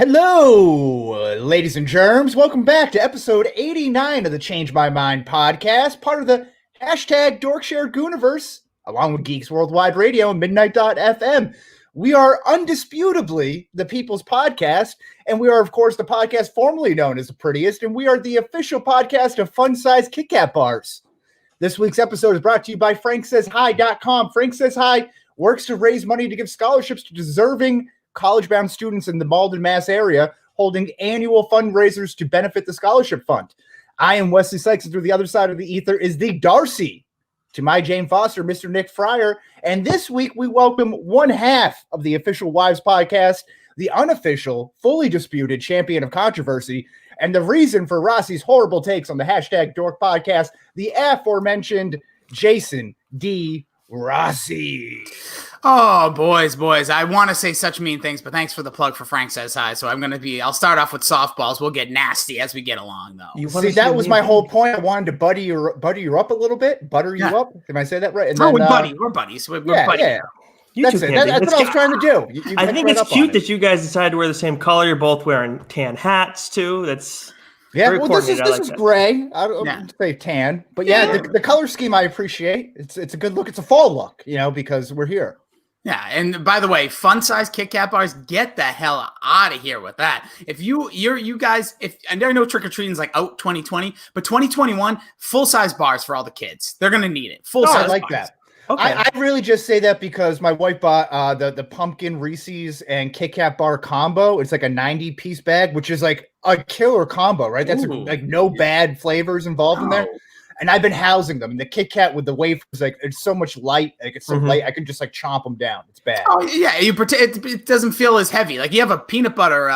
Hello, ladies and germs. Welcome back to episode 89 of the Change My Mind podcast, part of the hashtag Dorkshare Gooniverse, along with Geeks Worldwide Radio and Midnight.fm. We are undisputably the People's Podcast, and we are, of course, the podcast formerly known as The Prettiest, and we are the official podcast of fun-sized Kit Kat bars. This week's episode is brought to you by FrankSaysHi.com. Frank Says Hi works to raise money to give scholarships to deserving college-bound students in the Malden, Mass area, holding annual fundraisers to benefit the scholarship fund. I am Wesley Sykes, and through the other side of the ether is the Darcy to my Jane Foster, Mr. Nick Fryer. And this week we welcome one half of the official Wives podcast, the unofficial, fully disputed champion of controversy, and the reason for Rossi's horrible takes on the hashtag Dork podcast, the aforementioned Jason D. Rossi. Oh, boys. I want to say such mean things, but thanks for the plug for Frank Says Hi. So I'll start off with softballs. We'll get nasty as we get along, though. See, that was my whole point. I wanted to butter you up a little bit. Butter you up. Can I say that right? And then, we're buddies. We're buddies. Yeah. That's it. That's what I was trying to do. I think it's cute that you guys decided to wear the same color. You're both wearing tan hats, too. That's... Yeah, well, this is gray. I don't say tan, but the color scheme I appreciate. It's a good look. It's a fall look, because we're here. Yeah, and by the way, fun-sized Kit Kat bars, get the hell out of here with that. If you guys, I know trick-or-treating is like out 2020, but 2021, full-size bars for all the kids. They're going to need it. Full-size I like bars. that. Okay. I really just say that because my wife bought the pumpkin Reese's and Kit Kat bar combo. It's like a 90-piece bag, which is like a killer combo, right? That's like no bad flavors involved in there. And I've been housing them. And the Kit Kat with the wafers, like it's so much light, like it's so light, I can just like chomp them down. It's bad. Oh yeah, it doesn't feel as heavy. Like you have a peanut butter,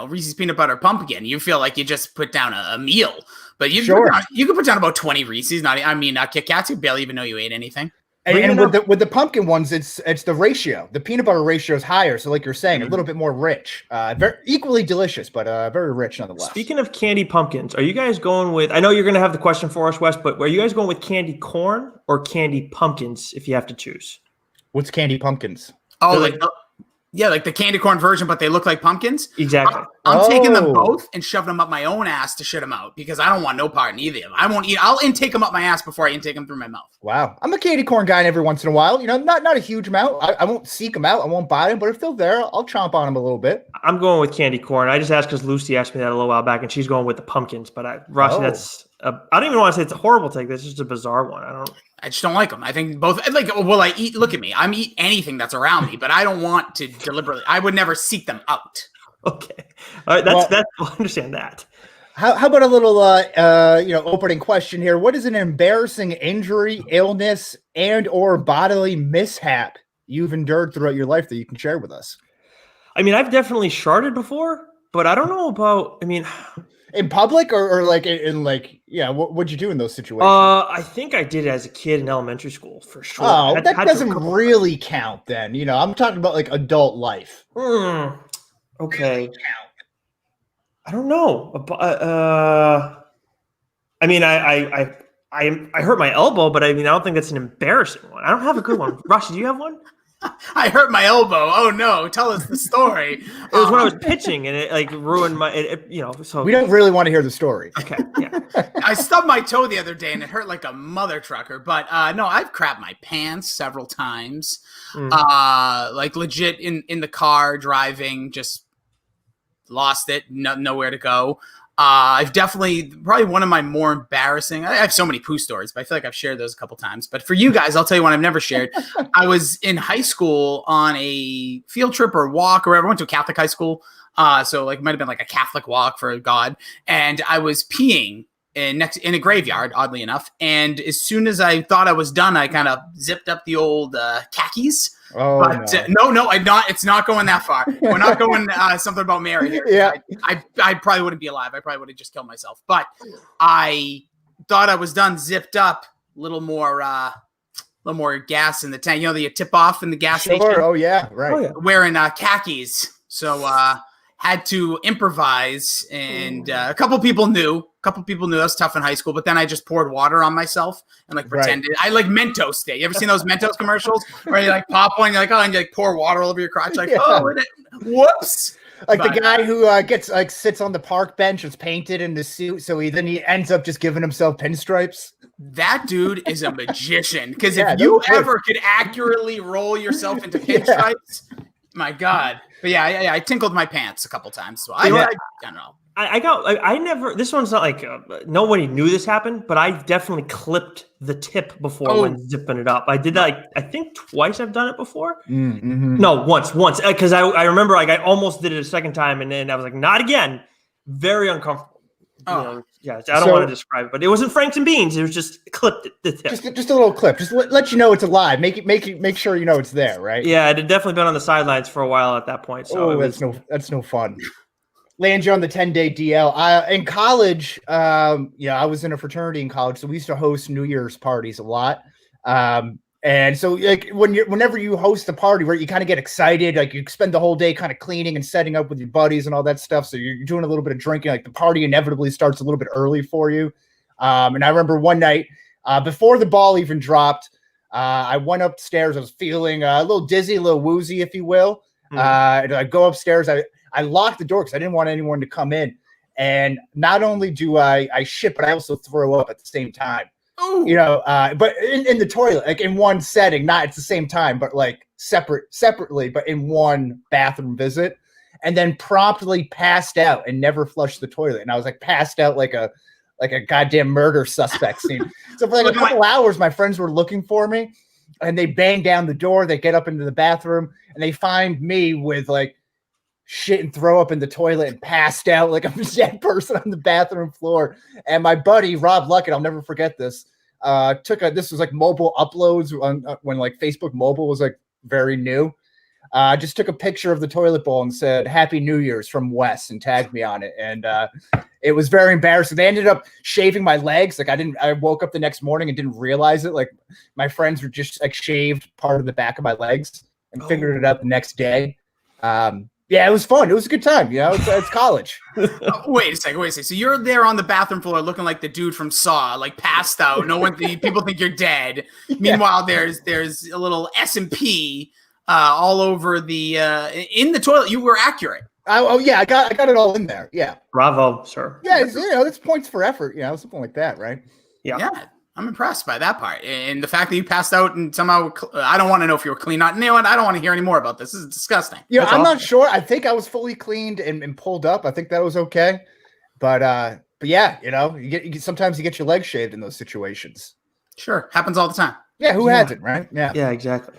Reese's peanut butter pumpkin. You feel like you just put down a meal. But you can put down about 20 Reese's. Kit Kats. You barely even know you ate anything. And with the pumpkin ones, it's the ratio. The peanut butter ratio is higher, so like you're saying, a little bit more rich. Very equally delicious, but very rich nonetheless. Speaking of candy pumpkins, are you guys going with? I know you're going to have the question for us, Wes, but are you guys going with candy corn or candy pumpkins if you have to choose? What's candy pumpkins? Oh, like the candy corn version, but they look like pumpkins. Exactly. I'm taking them both and shoving them up my own ass to shit them out because I don't want no part in either of them. I won't eat. I'll intake them up my ass before I intake them through my mouth. Wow, I'm a candy corn guy every once in a while. Not a huge amount. I won't seek them out. I won't buy them, but if they're there, I'll chomp on them a little bit. I'm going with candy corn. I just asked because Lucy asked me that a little while back, and she's going with the pumpkins. But Rossi, I don't even want to say it's a horrible take. That's just a bizarre one. I just don't like them. I think both. I eat? Look at me. I'm eat anything that's around me, but I don't want to deliberately. I would never seek them out. Okay, all right. I understand that. How about a little, opening question here? What is an embarrassing injury, illness, and/or bodily mishap you've endured throughout your life that you can share with us? I mean, I've definitely sharted before, but I don't know about. In public or like what'd you do in those situations? I think I did it as a kid in elementary school for sure. Oh, that doesn't really count then. I'm talking about like adult life. Okay. I don't know. I hurt my elbow, but I don't think that's an embarrassing one. I don't have a good one. Rossi, do you have one? I hurt my elbow. Oh no! Tell us the story. It was when I was pitching, and it ruined my. So we don't really want to hear the story. Okay, yeah. I stubbed my toe the other day, and it hurt like a mother trucker. But no, I've crapped my pants several times. Like legit in the car driving, just lost it. Nowhere to go. I've definitely probably one of my more embarrassing. I have so many poo stories, but I feel like I've shared those a couple times. But for you guys, I'll tell you one I've never shared. I was in high school on a field trip or walk or whatever. I went to a Catholic high school. So like it might have been like a Catholic walk for God. And I was peeing in a graveyard, oddly enough. And as soon as I thought I was done, I kind of zipped up the old khakis. Oh, but no, I'm not. It's not going that far. We're not going something about Mary here. Yeah, I probably wouldn't be alive. I probably would have just killed myself. But I thought I was done, zipped up, a little more gas in the tank. You tip off in the gas station. Oh yeah, right. Oh, yeah. Wearing khakis, so had to improvise, and a couple people knew. That was tough in high school, but then I just poured water on myself and pretended. I like Mentos Day. You ever seen those Mentos commercials where you pop one, you're like, oh, and you pour water all over your crotch, whoops. Like the guy who gets like sits on the park bench, is painted in the suit, so he ends up just giving himself pinstripes. That dude is a magician. Because Yeah, if you ever could accurately roll yourself into pinstripes, my God. But yeah, I tinkled my pants a couple times. So I don't know. I never, this one's not like, nobody knew this happened, but I definitely clipped the tip before when zipping it up. I did that, like, I think twice I've done it before. Mm-hmm. No, once. Because I remember, like, I almost did it a second time, and then I was like, not again. Very uncomfortable. You know, I don't want to describe it, but it wasn't Franks and Beans. It was just clipped the tip. Just a little clip. Just let you know it's alive. Make sure you know it's there, right? Yeah, it had definitely been on the sidelines for a while at that point. So that's no fun. Land you on the 10-day DL. In college, I was in a fraternity in college, so we used to host New Year's parties a lot. And so, like, whenever you host a party, where you kind of get excited, like you spend the whole day kind of cleaning and setting up with your buddies and all that stuff. So you're doing a little bit of drinking. Like the party inevitably starts a little bit early for you. And I remember one night before the ball even dropped, I went upstairs. I was feeling a little dizzy, a little woozy, if you will. And I go upstairs. I locked the door because I didn't want anyone to come in. And not only do I shit, but I also throw up at the same time. Ooh. But in the toilet, like in one setting, not at the same time, but like separately, but in one bathroom visit, and then promptly passed out and never flushed the toilet. And I was like passed out like a goddamn murder suspect scene. So for like a couple hours, my friends were looking for me, and they bang down the door. They get up into the bathroom, and they find me with like shit and throw up in the toilet and passed out like a dead person on the bathroom floor. And my buddy Rob Luckett, I'll never forget this. This was like mobile uploads when like Facebook mobile was like very new. Just took a picture of the toilet bowl and said "Happy New Year's" from Wes and tagged me on it. And it was very embarrassing. They ended up shaving my legs. Like I woke up the next morning and didn't realize it. Like my friends were just like shaved part of the back of my legs and figured it out the next day. Yeah, it was fun. It was a good time. It's college. Wait a second. So you're there on the bathroom floor looking like the dude from Saw, like passed out. People think you're dead. Yeah. Meanwhile, there's a little S&P all over the in the toilet. You were accurate. I got it all in there. Yeah. Bravo, sir. Yeah, that's points for effort. Something like that, right? Yeah. I'm impressed by that part. And the fact that you passed out and somehow, I don't want to know if you were clean. I don't want to hear any more about this. This is disgusting. Yeah, I'm not sure. I think I was fully cleaned and pulled up. I think that was okay. But yeah, sometimes you get your legs shaved in those situations. Sure. Happens all the time. Yeah, who hasn't, right? Yeah, exactly.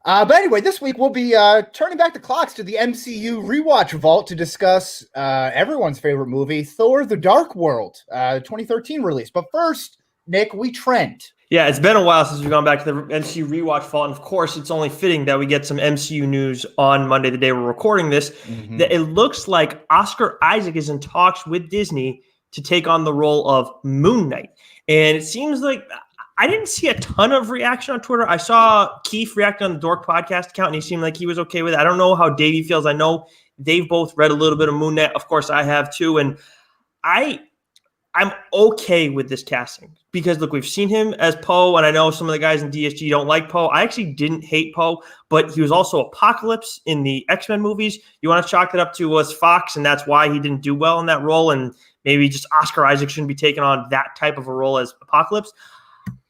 But anyway, this week we'll be turning back the clocks to the MCU Rewatch Vault to discuss everyone's favorite movie, Thor the Dark World, 2013 release. But first, Nick, we trend. Yeah, it's been a while since we've gone back to the MCU Rewatch Vault. And of course, it's only fitting that we get some MCU news on Monday, the day we're recording this. Mm-hmm. That it looks like Oscar Isaac is in talks with Disney to take on the role of Moon Knight. And it seems like I didn't see a ton of reaction on Twitter. I saw Keith react on the Dork Podcast account, and he seemed like he was okay with it. I don't know how Davey feels. I know they've both read a little bit of Moon Knight. Of course, I have too. And I'm okay with this casting because, look, we've seen him as Poe, and I know some of the guys in DSG don't like Poe. I actually didn't hate Poe, but he was also Apocalypse in the X-Men movies. You want to chalk it up to was Fox, and that's why he didn't do well in that role, and maybe just Oscar Isaac shouldn't be taking on that type of a role as Apocalypse.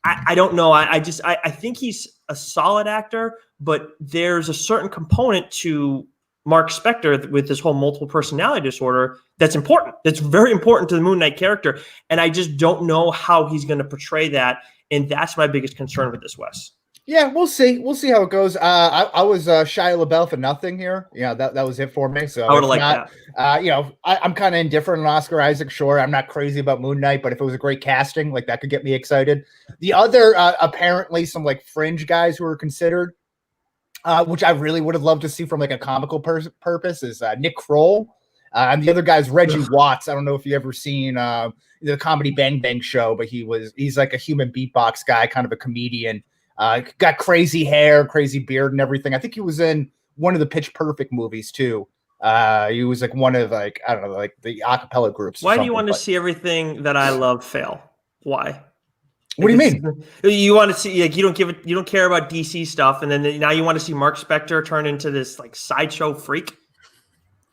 I don't know. I think he's a solid actor, but there's a certain component to Mark Spector with this whole multiple personality disorder that's important. That's very important to the Moon Knight character. And I just don't know how he's going to portray that. And that's my biggest concern with this, Wes. Yeah, we'll see. We'll see how it goes. I was Shia LaBeouf for nothing here. That was it for me. So I would have liked that. I'm kind of indifferent on Oscar Isaac. Sure, I'm not crazy about Moon Knight, but if it was a great casting, like that could get me excited. The other, apparently, some like fringe guys who were considered, which I really would have loved to see from like a comical purpose, is Nick Kroll. And the other guy's Reggie Watts. I don't know if you've ever seen the Comedy Bang Bang show, but he's like a human beatbox guy, kind of a comedian. Got crazy hair, crazy beard and everything. I think he was in one of the Pitch Perfect movies too. He was like one of like, I don't know, like the acapella groups. Why do you want to see everything that I love fail? Why? What do you mean? You want to see, like, you don't care about DC stuff, and then now you want to see Mark Spector turn into this like sideshow freak?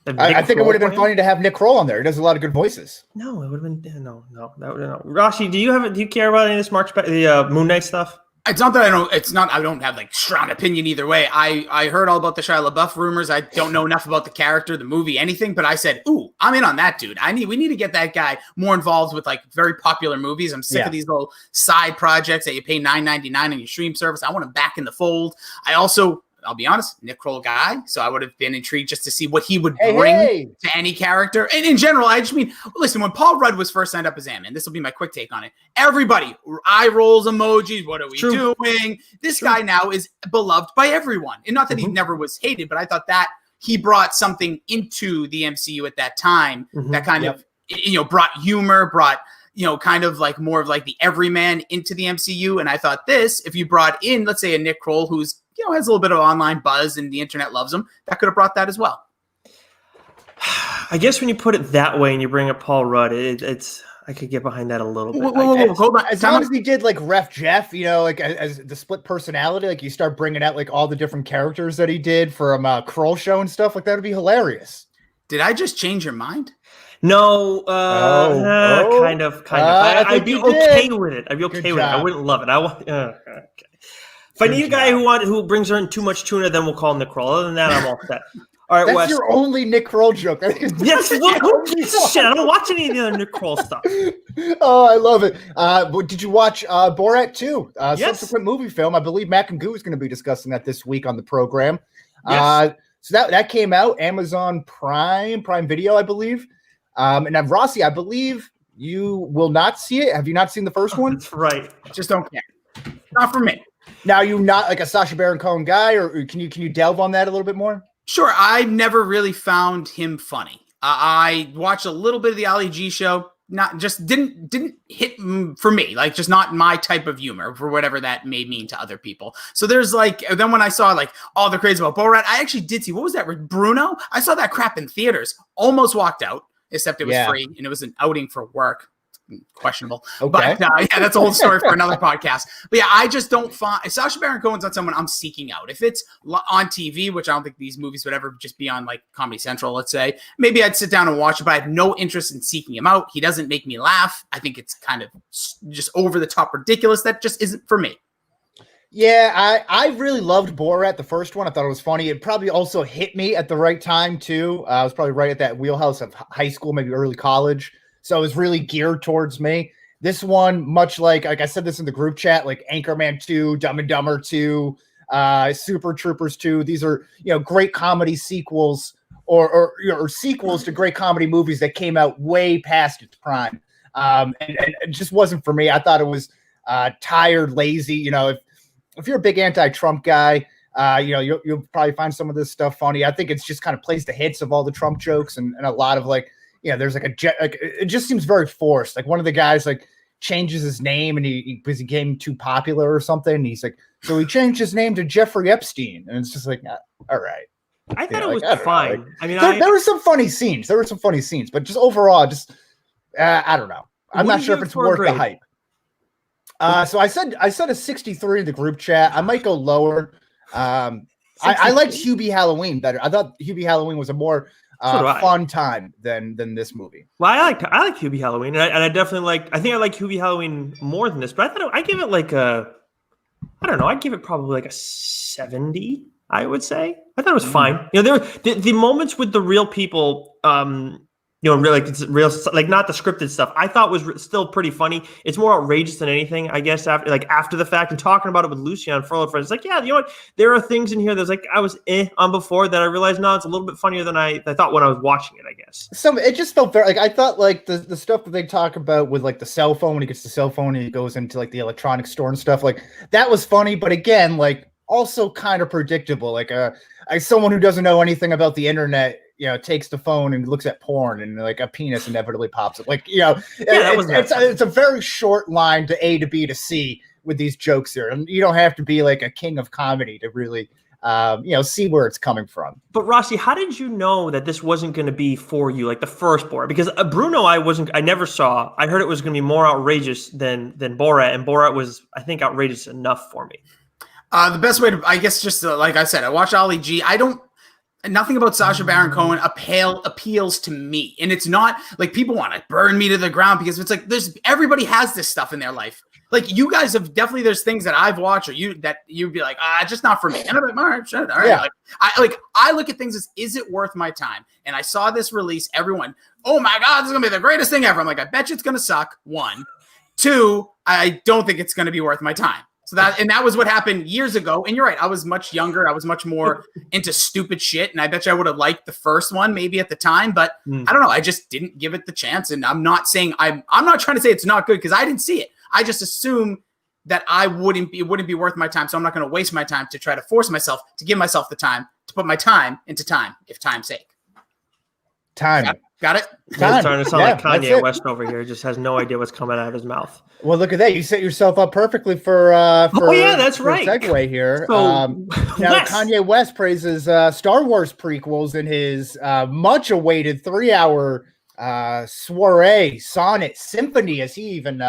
I think it would have been funny to have Nick Kroll on there. He does a lot of good voices. No, it would have been no. That would not. Rashi, do you care about any of this the Moon Knight stuff? It's not that I don't. It's not. I don't have like strong opinion either way. I heard all about the Shia LaBeouf rumors. I don't know enough about the character, the movie, anything. But I said, "Ooh, I'm in on that dude. We need to get that guy more involved with like very popular movies. I'm sick of these little side projects that you pay $9.99 on your stream service. I want him back in the fold. I'll be honest, Nick Kroll guy. So I would have been intrigued just to see what he would bring to any character. And in general, I just mean, listen, when Paul Rudd was first signed up as Ant-Man, this will be my quick take on it. Everybody, eye rolls, emojis. What are we doing? This guy now is beloved by everyone. And not that he never was hated, but I thought that he brought something into the MCU at that time that kind of, brought humor, kind of like more of like the everyman into the MCU. And I thought if you brought in, let's say a Nick Kroll who's, has a little bit of online buzz and the internet loves him, that could have brought that as well. I guess when you put it that way and you bring up Paul Rudd, it's I could get behind that a little bit. Whoa, hold on. As long as he did like Ref Jeff, like as the split personality, like you start bringing out like all the different characters that he did from Kroll Show and stuff like that would be hilarious. Did I just change your mind? No, kind of. I'd be okay with it. I'd be okay with it. I wouldn't love it. Okay. If I need a guy who brings in too much tuna, then we'll call him Nick Kroll. Other than that, I'm all set. All right, that's Wes. your only Nick Kroll joke. Yes, what piece of shit? I don't watch any of the other Nick Kroll stuff. Oh, I love it. Did you watch Borat 2? Yes. Subsequent movie film. I believe Mac and Goo is going to be discussing that this week on the program. Yes. So that came out, Amazon Prime Video, I believe. And Rossi, I believe you will not see it. Have you not seen the first one? That's right. Just don't care. Not for me. Now, you not like a Sacha Baron Cohen guy, or can you delve on that a little bit more? Sure. I never really found him funny. I watched a little bit of the Ali G show. Didn't hit for me. Like just not my type of humor for whatever that may mean to other people. So there's then when I saw like all the craze about Borat, I actually did see, what was that? Bruno? I saw that crap in theaters. Almost walked out, except it was free and it was an outing for work. Questionable. Okay. But that's a whole story for another podcast. But yeah, I just don't find Sacha Baron Cohen's not someone I'm seeking out. If it's on TV, which I don't think these movies would ever just be on like Comedy Central, let's say, maybe I'd sit down and watch it, but I have no interest in seeking him out. He doesn't make me laugh. I think it's kind of just over the top ridiculous. That just isn't for me. Yeah, I really loved Borat, the first one. I thought it was funny. It probably also hit me at the right time too. I was probably right at that wheelhouse of high school, maybe early college. So it was really geared towards me. This one, much like I said this in the group chat, like Anchorman 2, Dumb and Dumber 2, Super Troopers 2. These are, great comedy sequels or sequels to great comedy movies that came out way past its prime. And it just wasn't for me. I thought it was tired, lazy. If you're a big anti-Trump guy, you'll probably find some of this stuff funny. I think it's just kind of plays the hits of all the Trump jokes and a lot of there's it just seems very forced. Like one of the guys changes his name and he became too popular or something. And he's like, so he changed his name to Jeffrey Epstein. And it's just like, all right. I thought it was fine. There were some funny scenes. But just overall, I don't know. I'm not sure if it's worth the hype. So I said a 63 in the group chat. I might go lower. I liked Hubie Halloween better. I thought Hubie Halloween was a more fun time than this movie. Well, I like Hubie Halloween, and I definitely I think I like Hubie Halloween more than this. But I thought I give it I'd give it probably like a 70. I would say I thought it was fine. There were the moments with the real people. It's real, like not the scripted stuff. I thought was still pretty funny. It's more outrageous than anything, I guess. After the fact and talking about it with Lucy on Furlough Friends, it's like, yeah, you know what? There are things in here that's I was on before that I realized now it's a little bit funnier than I thought when I was watching it. I guess. So it just felt very I thought the stuff that they talk about with the cell phone when he gets the cell phone and he goes into the electronics store and stuff that was funny, but again also kind of predictable. Someone who doesn't know anything about the internet. Takes the phone and looks at porn and a penis inevitably pops up. It's a very short line to A to B to C with these jokes here. And you don't have to be a king of comedy to really, see where it's coming from. But Rossi, how did you know that this wasn't going to be for you, the first Borat? Because Bruno, I never saw. I heard it was going to be more outrageous than Borat, and Borat was, I think, outrageous enough for me. The best way to, I guess, just like I said, I watched Ali G. nothing about Sacha Baron Cohen appeals to me. And it's not like people want to burn me to the ground because it's like everybody has this stuff in their life. Like you guys have definitely, there's things that I've watched or you'd be like, just not for me. And I'm like, all right, shit, all right. Yeah. I look at things as, is it worth my time? And I saw this release, everyone, oh my God, this is gonna be the greatest thing ever. I'm like, I bet you it's gonna suck. 1, 2, I don't think it's gonna be worth my time. So that was what happened years ago. And you're right, I was much younger. I was much more into stupid shit. And I bet you I would have liked the first one maybe at the time, but I don't know. I just didn't give it the chance. And I'm not saying I'm not trying to say it's not good because I didn't see it. I just assume that it wouldn't be worth my time. So I'm not going to waste my time to try to force myself to give myself the time to put my time into time, if time's sake. Time. Got it? He's starting to sound like Kanye West over here. Just has no idea what's coming out of his mouth. Well, look at that. You set yourself up perfectly for that's right. Segue here. So, now Kanye West praises Star Wars prequels in his much-awaited 3-hour soiree, sonnet, symphony, as he even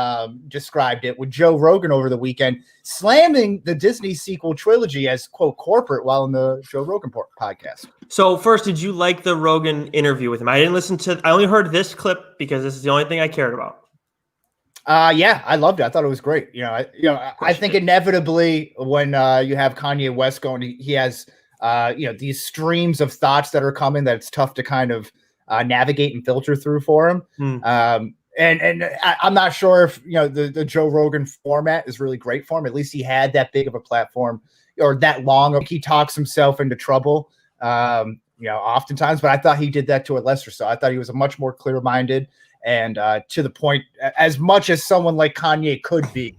described it, with Joe Rogan over the weekend, slamming the Disney sequel trilogy as, quote, corporate while in the Joe Rogan podcast. So first, did you like the Rogan interview with him? I only heard this clip because this is the only thing I cared about. Yeah, I loved it. I thought it was great. I think inevitably when you have Kanye West going, he has these streams of thoughts that are coming that it's tough to kind of navigate and filter through for him. And I'm not sure if the Joe Rogan format is really great for him. At least he had that big of a platform or that long. He talks himself into trouble, oftentimes. But I thought he did that to a lesser. So I thought he was a much more clear-minded and to the point, as much as someone like Kanye could be.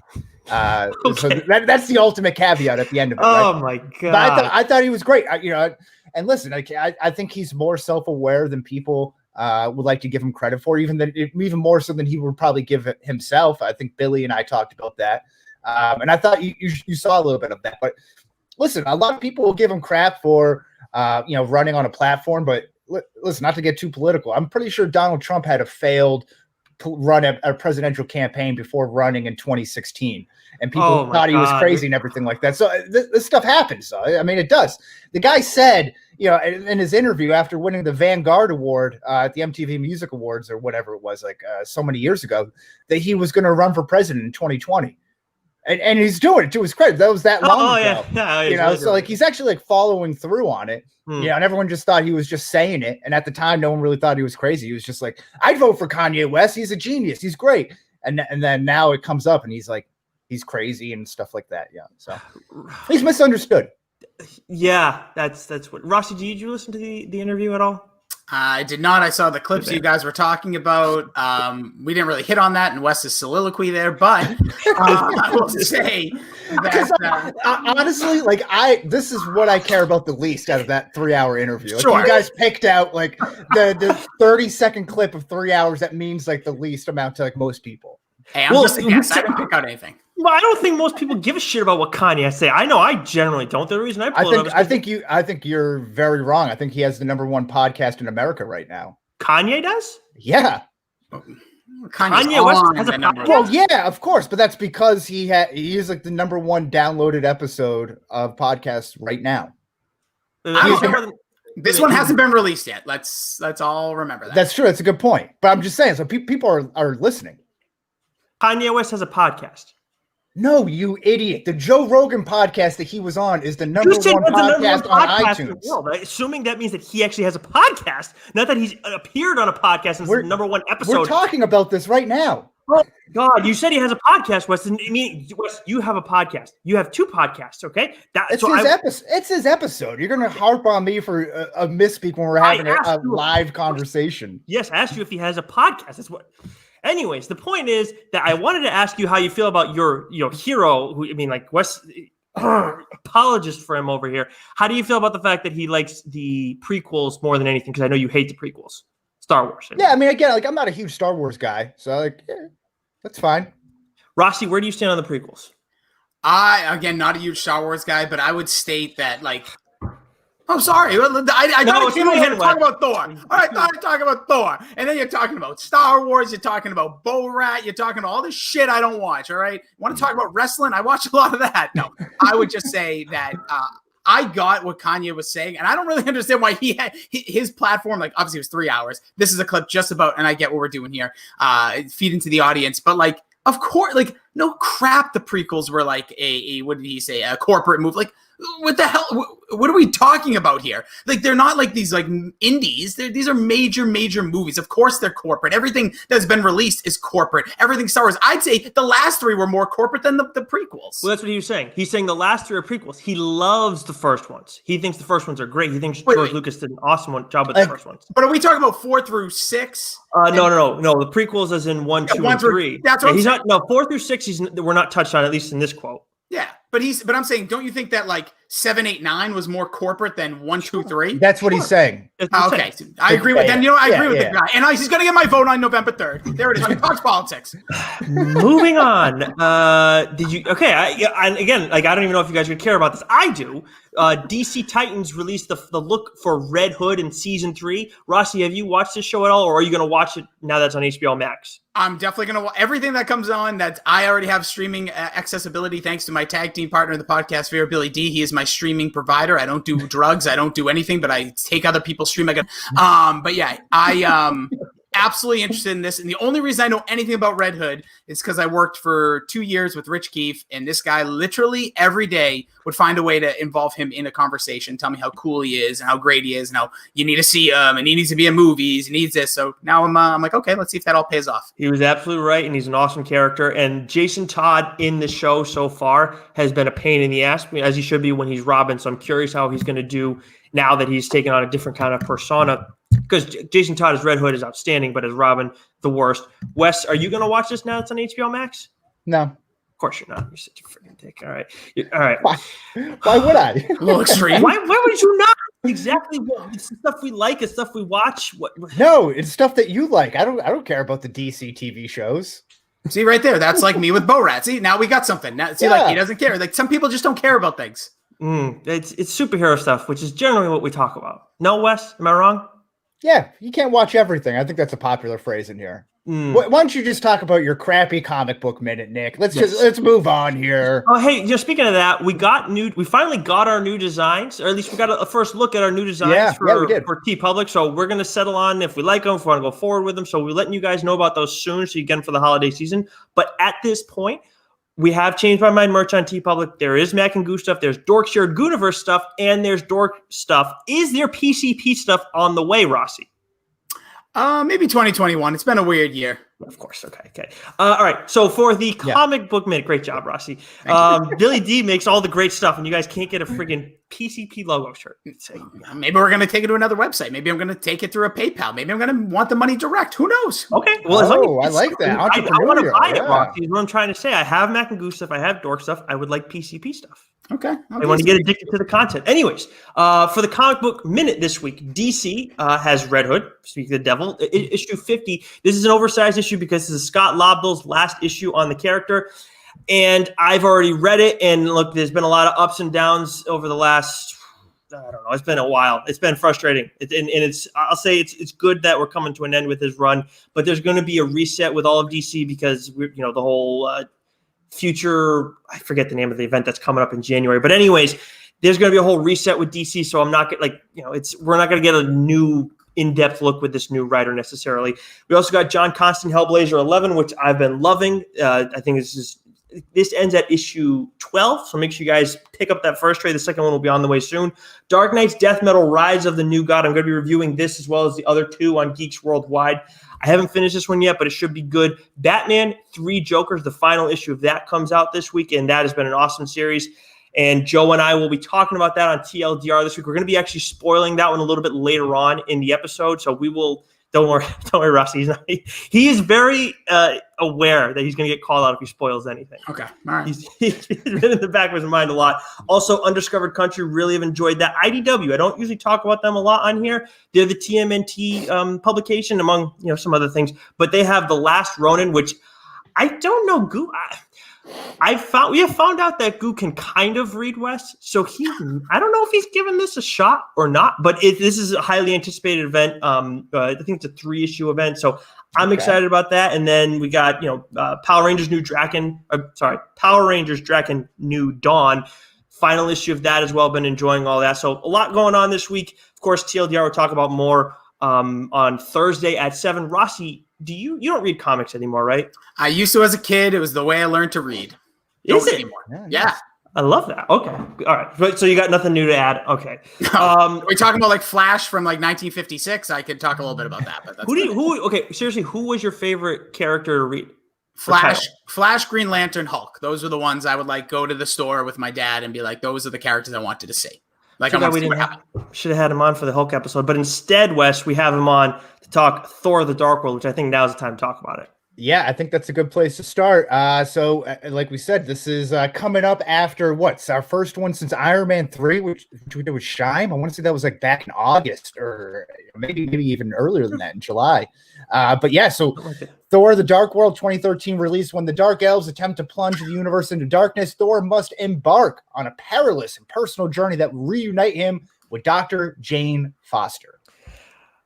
Okay. So that's the ultimate caveat at the end of it. Oh right? My God! But I thought he was great. And listen, I think he's more self-aware than people would like to give him credit for, even more so than he would probably give it himself. I think Billy and I talked about that, and I thought you saw a little bit of that. But listen, a lot of people will give him crap for running on a platform, but listen, not to get too political, I'm pretty sure Donald Trump had a failed run a presidential campaign before running in 2016, and people thought he was crazy and everything like that. So this stuff happens. So I mean, it does. The guy said, in his interview after winning the Vanguard Award at the MTV Music Awards or whatever it was, so many years ago, that he was going to run for president in 2020. And he's doing it to his credit. That was that long ago. Yeah, so he's actually following through on it. And everyone just thought he was just saying it. And at the time, no one really thought he was crazy. He was just like, I'd vote for Kanye West. He's a genius. He's great. And then now it comes up and he's like, he's crazy and stuff like that. Yeah. So he's misunderstood. Yeah, that's what. Rossi, did you listen to the interview at all? I did not. I saw the clips you guys were talking about. We didn't really hit on that in Wes's soliloquy there, but I will say that honestly, this is what I care about the least out of that 3-hour interview. Sure. You guys picked out the 30-second clip of 3 hours that means the least amount to most people. Hey, I'm just a guest. I didn't pick out anything. Well, I don't think most people give a shit about what Kanye say. I know I generally don't. The reason I think you're very wrong. I think he has the #1 podcast in America right now. Kanye does? Yeah. Kanye West has a podcast? Well, yeah, of course, but that's because he is the #1 downloaded episode of podcasts right now. This one hasn't been released yet. Let's all remember that. That's true. That's a good point. But I'm just saying, so people are listening. Kanye West has a podcast. No, you idiot. The Joe Rogan podcast that he was on is the #1 podcast on iTunes. Assuming that means that he actually has a podcast, not that he's appeared on a podcast and it's the #1 episode. We're talking about this right now. Oh, God, you said he has a podcast, Wes. Wes, you have a podcast. You have 2 podcasts, okay? It's his episode. You're going to harp on me for a misspeak when we're having a live conversation. Yes, I asked you if he has a podcast. That's what... Anyways, the point is that I wanted to ask you how you feel about your hero, Wes, apologist for him over here. How do you feel about the fact that he likes the prequels more than anything? Because I know you hate the prequels, Star Wars. Yeah, I mean, again, I'm not a huge Star Wars guy, so that's fine. Rossi, where do you stand on the prequels? Again, not a huge Star Wars guy, but I would state that I'm sorry. I talk about Thor. All right, talk about Thor. And then you're talking about Star Wars. You're talking about Borat. You're talking about all this shit I don't watch, all right? Want to talk about wrestling? I watch a lot of that. No, I would just say that I got what Kanye was saying, and I don't really understand why he had his platform. Like, obviously, it was 3 hours. This is a clip just about, and I get what we're doing here, feed into the audience. But like, of course, like, no crap. The prequels were like a what did he say? A corporate move. Like, what the hell? What are we talking about here? Like, they're not like these like indies. These are major movies. Of course, they're corporate. Everything that's been released is corporate. Everything Star Wars. I'd say the last 3 were more corporate than the prequels. Well, that's what he was saying. He's saying the last 3 are prequels. He loves the first ones. He thinks the first ones are great. He thinks George Lucas did an awesome job with the first ones. But are we talking about 4 through 6? No. The prequels as in 1, 2, and 3. That's what he's not. No, 4 through 6. We're not touched on, at least in this quote. Yeah, but I'm saying, don't you think that like 7, 8, 9 was more corporate than 1, 2, 3? That's what he's saying. Okay, I agree with that. I agree with the guy, and he's going to get my vote on November 3rd. There it is. Talks politics. Moving on. Did you? Okay. Again, like, I don't even know if you guys would care about this. I do. DC Titans released the look for Red Hood in season 3. Rossi, have you watched this show at all, or are you going to watch it now that's on HBO Max? I'm definitely going to watch everything that comes on that I already have streaming accessibility thanks to my tag team partner in the podcast, Vera Billy D. He is my streaming provider. I don't do drugs. I don't do anything, but I take other people's stream. But yeah, I absolutely interested in this. And the only reason I know anything about Red Hood is because I worked for 2 years with Rich Keefe, and this guy literally every day would find a way to involve him in a conversation, tell me how cool he is and how great he is and how you need to see him and he needs to be in movies, he needs this. So now I'm like, okay, let's see if that all pays off. He was absolutely right, and he's an awesome character. And Jason Todd in the show so far has been a pain in the ass, as he should be when he's Robin. So I'm curious how he's going to do now that he's taken on a different kind of persona. Because Jason Todd as Red Hood is outstanding, but as Robin, the worst. Wes, are you going to watch this now? It's on HBO Max? No. Of course you're not. You're such a freaking dick. All right. All right. Why would I? A little extreme. Why would you not? Exactly. It's the stuff we like. It's stuff we watch. No, it's stuff that you like. I don't care about the DC TV shows. See right there. That's like me with Borat. See, now we got something. Now, see, like, he doesn't care. Like, some people just don't care about things. It's superhero stuff, which is generally what we talk about. No, Wes? Am I wrong? Yeah, you can't watch everything. I think that's a popular phrase in here. Why don't you just talk about your crappy comic book minute, Nick? Let's move on here. Oh, hey, just speaking of that, we finally got our new designs, or at least we got a first look at our new designs for TeePublic. So we're going to settle on if we like them, if we want to go forward with them. So we're letting you guys know about those soon, so you get them for the holiday season. But at this point, we have Changed My Mind merch on TeePublic. There is Mac and Goo stuff. There's Dork Shared Gooniverse stuff, and there's Dork stuff. Is there PCP stuff on the way, Rossi? Maybe 2021. It's been a weird year. Of course. Okay. All right. So for the comic book minute, great job, Rossi. Billy D makes all the great stuff, and you guys can't get a friggin' PCP logo shirt. Maybe we're going to take it to another website. Maybe I'm going to take it through a PayPal. Maybe I'm going to want the money direct. Who knows? Okay. Well, I like that. I want to buy it, Rossi, is what I'm trying to say. I have Mac and Goo stuff. I have Dork stuff. I would like PCP stuff. Okay. I want to get addicted to the content. Anyways, for the comic book minute this week, DC has Red Hood, speak of the devil, issue 50. This is an oversized issue because this is Scott Lobdell's last issue on the character. And I've already read it. And look, there's been a lot of ups and downs over the last, I don't know, it's been a while. It's been frustrating. I'll say it's good that we're coming to an end with his run, but there's going to be a reset with all of DC because the whole future, I forget the name of the event that's coming up in January, but anyways, there's going to be a whole reset with DC. So I'm not we're not going to get a new in-depth look with this new writer necessarily. We also got John Constant Hellblazer 11, which I've been loving. I think this ends at issue 12. So make sure you guys pick up that first trade. The second one will be on the way soon. Dark Knight's Death Metal Rise of the New God. I'm going to be reviewing this as well as the other 2 on Geeks Worldwide. I haven't finished this one yet, but it should be good. Batman 3 Jokers, the final issue of that comes out this week, and that has been an awesome series. And Joe and I will be talking about that on TLDR this week. We're going to be actually spoiling that one a little bit later on in the episode, so we will. Don't worry, Rossi. He is very aware that he's going to get called out if he spoils anything. Okay, all right. He's been in the back of his mind a lot. Also, Undiscovered Country, really have enjoyed that. IDW, I don't usually talk about them a lot on here. They're the TMNT publication, among some other things. But they have The Last Ronin, which I don't know. We have found out that Goo can kind of read West, so I don't know if he's given this a shot or not, but this is a highly anticipated event. I think it's a 3-issue event, so I'm excited about that. And then we got Power Rangers Dragon New Dawn final issue of that as well. Been enjoying all that. So a lot going on this week. Of course, TLDR we'll talk about more on Thursday at 7. Rossi, you don't read comics anymore, right? I used to as a kid. It was the way I learned to read. Is it? Anymore. Yeah. I love that. Okay. All right. So you got nothing new to add. Okay. Are we talking about like Flash from like 1956? I could talk a little bit about that. But okay, seriously, who was your favorite character to read? Flash, Green Lantern, Hulk. Those are the ones I would like go to the store with my dad and be like, those are the characters I wanted to see. Like, should have had him on for the Hulk episode, but instead, Wes, we have him on to talk Thor the Dark World, which I think now is the time to talk about it. Yeah, I think that's a good place to start. So, like we said, this is coming up after what's our first one since Iron Man 3, which we did with Shime. I want to say that was like back in August or maybe even earlier than that in July. But yeah, so Thor the Dark World 2013 release. When the Dark Elves attempt to plunge the universe into darkness, Thor must embark on a perilous and personal journey that will reunite him with Dr. Jane Foster.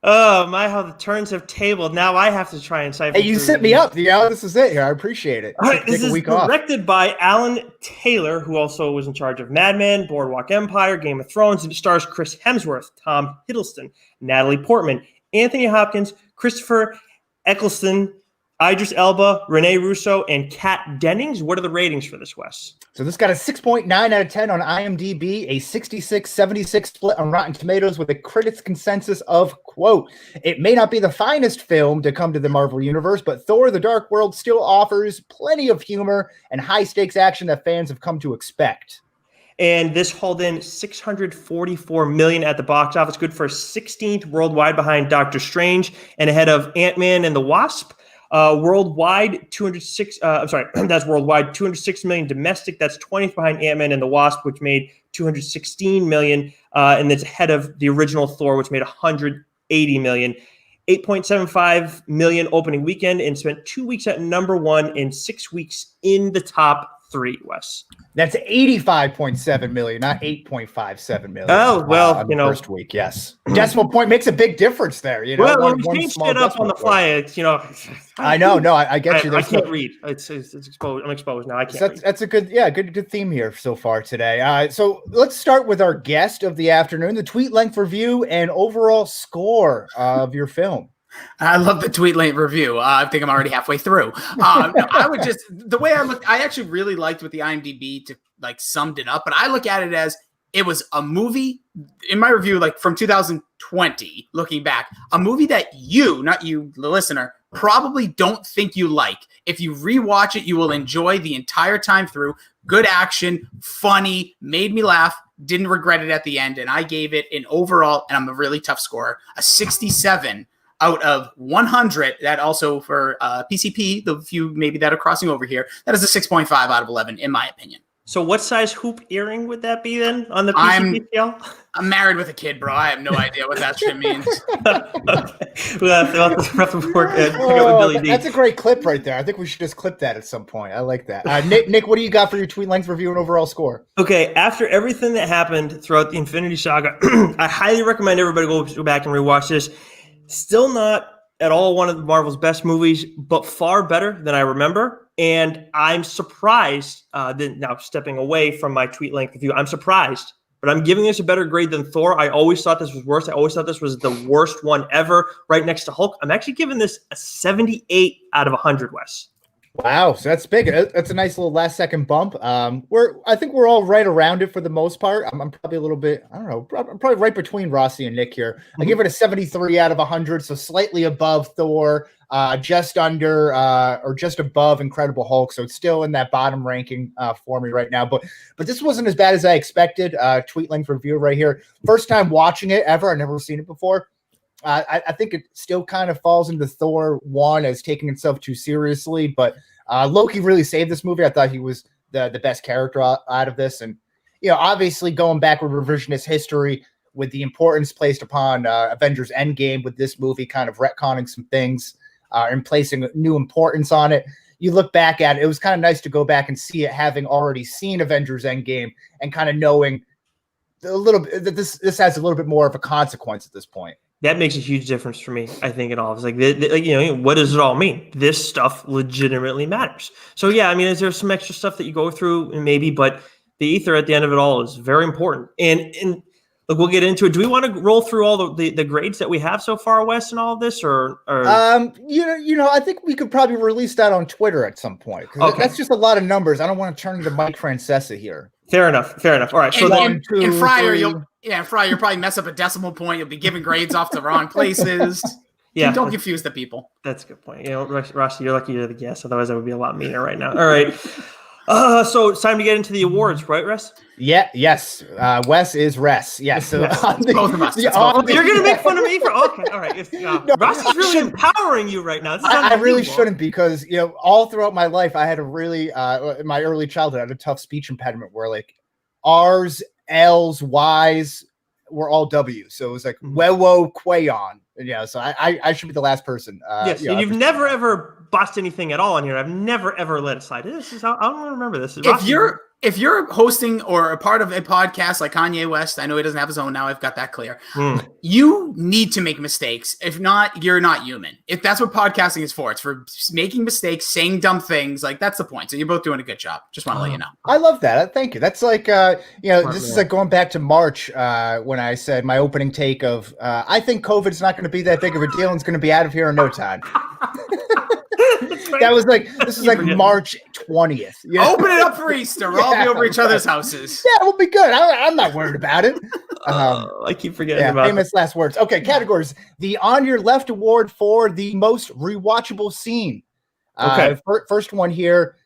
Oh my, how the turns have tabled. Now I have to try and cipher. Hey, you set me up. This is it here. I appreciate it. All right, this is directed by Alan Taylor, who also was in charge of Mad Men, Boardwalk Empire, Game of Thrones, and it stars Chris Hemsworth, Tom Hiddleston, Natalie Portman, Anthony Hopkins, Christopher Eccleston, Idris Elba, Renee Russo, and Kat Dennings. What are the ratings for this, Wes? So this got a 6.9 out of 10 on IMDb, a 66-76 split on Rotten Tomatoes with a critics' consensus of, quote, "It may not be the finest film to come to the Marvel Universe, but Thor the Dark World still offers plenty of humor and high-stakes action that fans have come to expect." And this hauled in $644 million at the box office, good for 16th worldwide behind Doctor Strange and ahead of Ant-Man and the Wasp. Worldwide, 206. That's worldwide, 206 million domestic. That's 20th behind Ant-Man and the Wasp, which made 216 million, and that's ahead of the original Thor, which made 180 million. 8.75 million opening weekend, and spent 2 weeks at number 1 and 6 weeks in the top 3. Wes. That's 85.7 million, not 8.57 million. Oh, well, first week, yes. Decimal point makes a big difference there. Well, when we changed it up on the fly, it's, I know. No, I get you. I can't read. It's exposed. I'm exposed now. I can't read. That's a good theme here so far today. So let's start with our guest of the afternoon, the tweet length review and overall score of your film. I love the tweet length review. I think I'm already halfway through. I would just, the way I looked, I actually really liked what the IMDb to like summed it up, but I look at it as it was a movie in my review, like from 2020, looking back, a movie that you, not you, the listener, probably don't think you like. If you rewatch it, you will enjoy the entire time through. Good action, funny, made me laugh, didn't regret it at the end. And I gave it an overall, and I'm a really tough scorer, a 67 out of 100. That also for PCP, the few maybe that are crossing over here, that is a 6.5 out of 11, in my opinion. So what size hoop earring would that be then on the PCP scale? I'm married with a kid, bro. I have no idea what that shit means. We'll have to work Billy D. That's a great clip right there. I think we should just clip that at some point. I like that. Nick, what do you got for your tweet length review and overall score? Okay, after everything that happened throughout the Infinity Saga, I highly recommend everybody go back and rewatch this. Still not at all one of Marvel's best movies, but far better than I remember. And I'm surprised, now stepping away from my tweet length review, I'm surprised, but I'm giving this a better grade than Thor. I always thought this was worse. I always thought this was the worst one ever, right next to Hulk. I'm actually giving this a 78 out of 100, Wes. Wow, so that's big. That's a nice little last second bump. I think we're all right around it for the most part. I'm probably a little bit, I don't know, I'm probably right between Rossi and Nick here. I give it a 73 out of 100, so slightly above Thor, just under or just above Incredible Hulk. So it's still in that bottom ranking for me right now. But this wasn't as bad as I expected. Tweet length review right here. First time watching it ever. I've never seen it before. I think it still kind of falls into Thor 1 as taking itself too seriously, but Loki really saved this movie. I thought he was the best character out of this. And, obviously going back with revisionist history with the importance placed upon Avengers Endgame with this movie kind of retconning some things and placing new importance on it. You look back at it, it was kind of nice to go back and see it having already seen Avengers Endgame and kind of knowing a little bit that this has a little bit more of a consequence at this point. That makes a huge difference for me, I think, in all. It's like, what does it all mean? This stuff legitimately matters. So, yeah, I mean, is there some extra stuff that you go through maybe, but The ether at the end of it all is very important. And look, we'll get into it. Do we want to roll through all the grades that we have so far, Wes, and all of this, or? I think we could probably release that on Twitter at some point. Okay. That's just a lot of numbers. I don't want to turn into Mike Francesa here. Fair enough. All right. So and Fryer, you'll probably mess up a decimal point. You'll be giving grades off the wrong places. Yeah, don't confuse the people. That's a good point. Rossi, you're lucky you're the guest. Otherwise, I would be a lot meaner right now. All right. So it's time to get into the awards, right, Russ? Yeah. Yes. Wes is Res. Yes. So both of us. You're going to make fun of me for okay. All right. Russ is really empowering you right now. I really shouldn't, because all throughout my life I had a really in my early childhood I had a tough speech impediment where like R's, L's, Y's were all W's. So it was like Wewo Quayon. Yeah, so I should be the last person. Yes, and you've never ever bust anything at all in here. I've never ever let it slide. This is how I don't remember this. If you're hosting or a part of a podcast like Kanye West, I know he doesn't have his own now. I've got that clear. You need to make mistakes. If not, you're not human. If that's what podcasting is for, it's for making mistakes, saying dumb things. Like that's the point. So you're both doing a good job. Just want to let you know. I love that. Thank you. That's like this is like going back to March when I said my opening take of I think COVID's not going to be that big of a deal and it's going to be out of here in no time. That was like this is like March 20th. Open it up for Easter. We'll all be over each other's houses. Yeah, we'll be good. I'm not worried about it. I keep forgetting about famous last words. Okay, categories. The On Your Left award for the most rewatchable scene. Okay, first one here.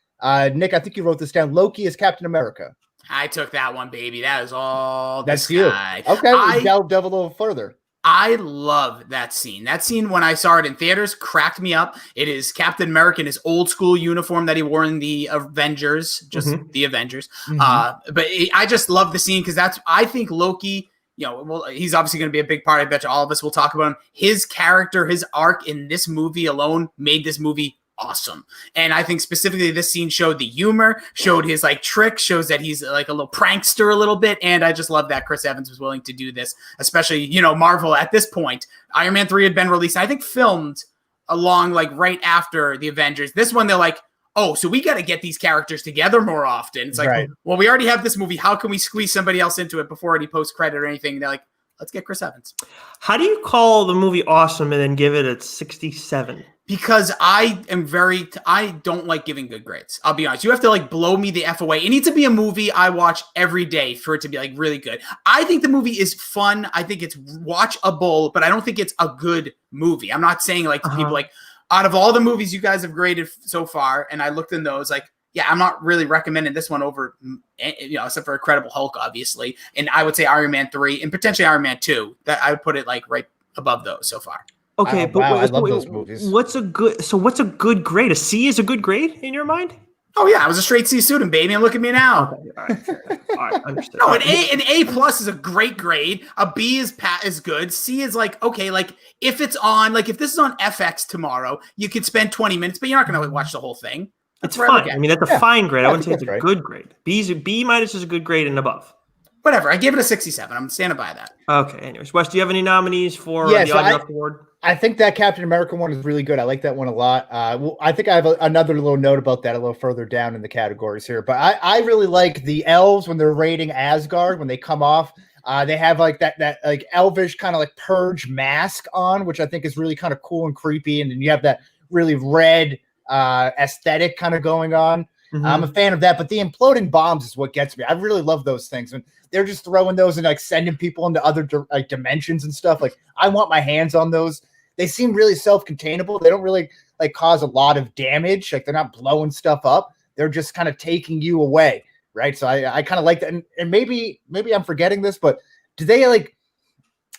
Nick, I think you wrote this down. Loki is Captain America. I took that one, baby. That is all. That's you. Okay, delve a little further. I love that scene. That scene, when I saw it in theaters, cracked me up. It is Captain America in his old school uniform that he wore in the Avengers, the Avengers. But I just love the scene because I think Loki, he's obviously going to be a big part. I bet you all of us will talk about him. His character, his arc in this movie alone made this movie awesome. And I think specifically this scene showed the humor, showed his like trick, shows that he's like a little prankster a little bit. And I just love that Chris Evans was willing to do this, especially, Marvel at this point. Iron Man 3 had been released, I think filmed along like right after the Avengers. This one, they're like, oh, so we got to get these characters together more often. It's like, well, we already have this movie. How can we squeeze somebody else into it before any post-credit or anything? They're like, let's get Chris Evans. How do you call the movie awesome and then give it a 67? Because I don't like giving good grades. I'll be honest. You have to like blow me the F away. It needs to be a movie I watch every day for it to be like really good. I think the movie is fun. I think it's watchable, but I don't think it's a good movie. I'm not saying like to people like, out of all the movies you guys have graded so far, and I looked in those, like, yeah, I'm not really recommending this one over, except for Incredible Hulk, obviously. And I would say Iron Man 3 and potentially Iron Man 2. That I would put it like right above those so far. Okay, but I love those movies. What's a good grade? A C is a good grade in your mind? Oh yeah, I was a straight C student, baby, and look at me now. Okay, all right, understood. No, an A plus is a great grade. A B is good. C is like okay, like if it's on, like if this is on FX tomorrow, you could spend 20 minutes, but you're not going to watch the whole thing. It's fine. I mean, that's a fine grade. I wouldn't say it's a good grade. B minus is a good grade and above. Whatever. I gave it a 67. I'm standing by that. Okay. Anyways, Wes, do you have any nominees for the Audio Award? I think that Captain America one is really good. I like that one a lot. I think I have another little note about that a little further down in the categories here. But I really like the elves when they're raiding Asgard, when they come off. They have like that like elvish kind of like purge mask on, which I think is really kind of cool and creepy. And then you have that really red aesthetic kind of going on. I'm a fan of that, but the imploding bombs is what gets me. I really love those things when they're just throwing those and like sending people into other like dimensions and stuff. Like I want my hands on those. They seem really self-containable. They don't really like cause a lot of damage. Like they're not blowing stuff up. They're just kind of taking you away, right? So I kind of like that. And maybe I'm forgetting this, but do they like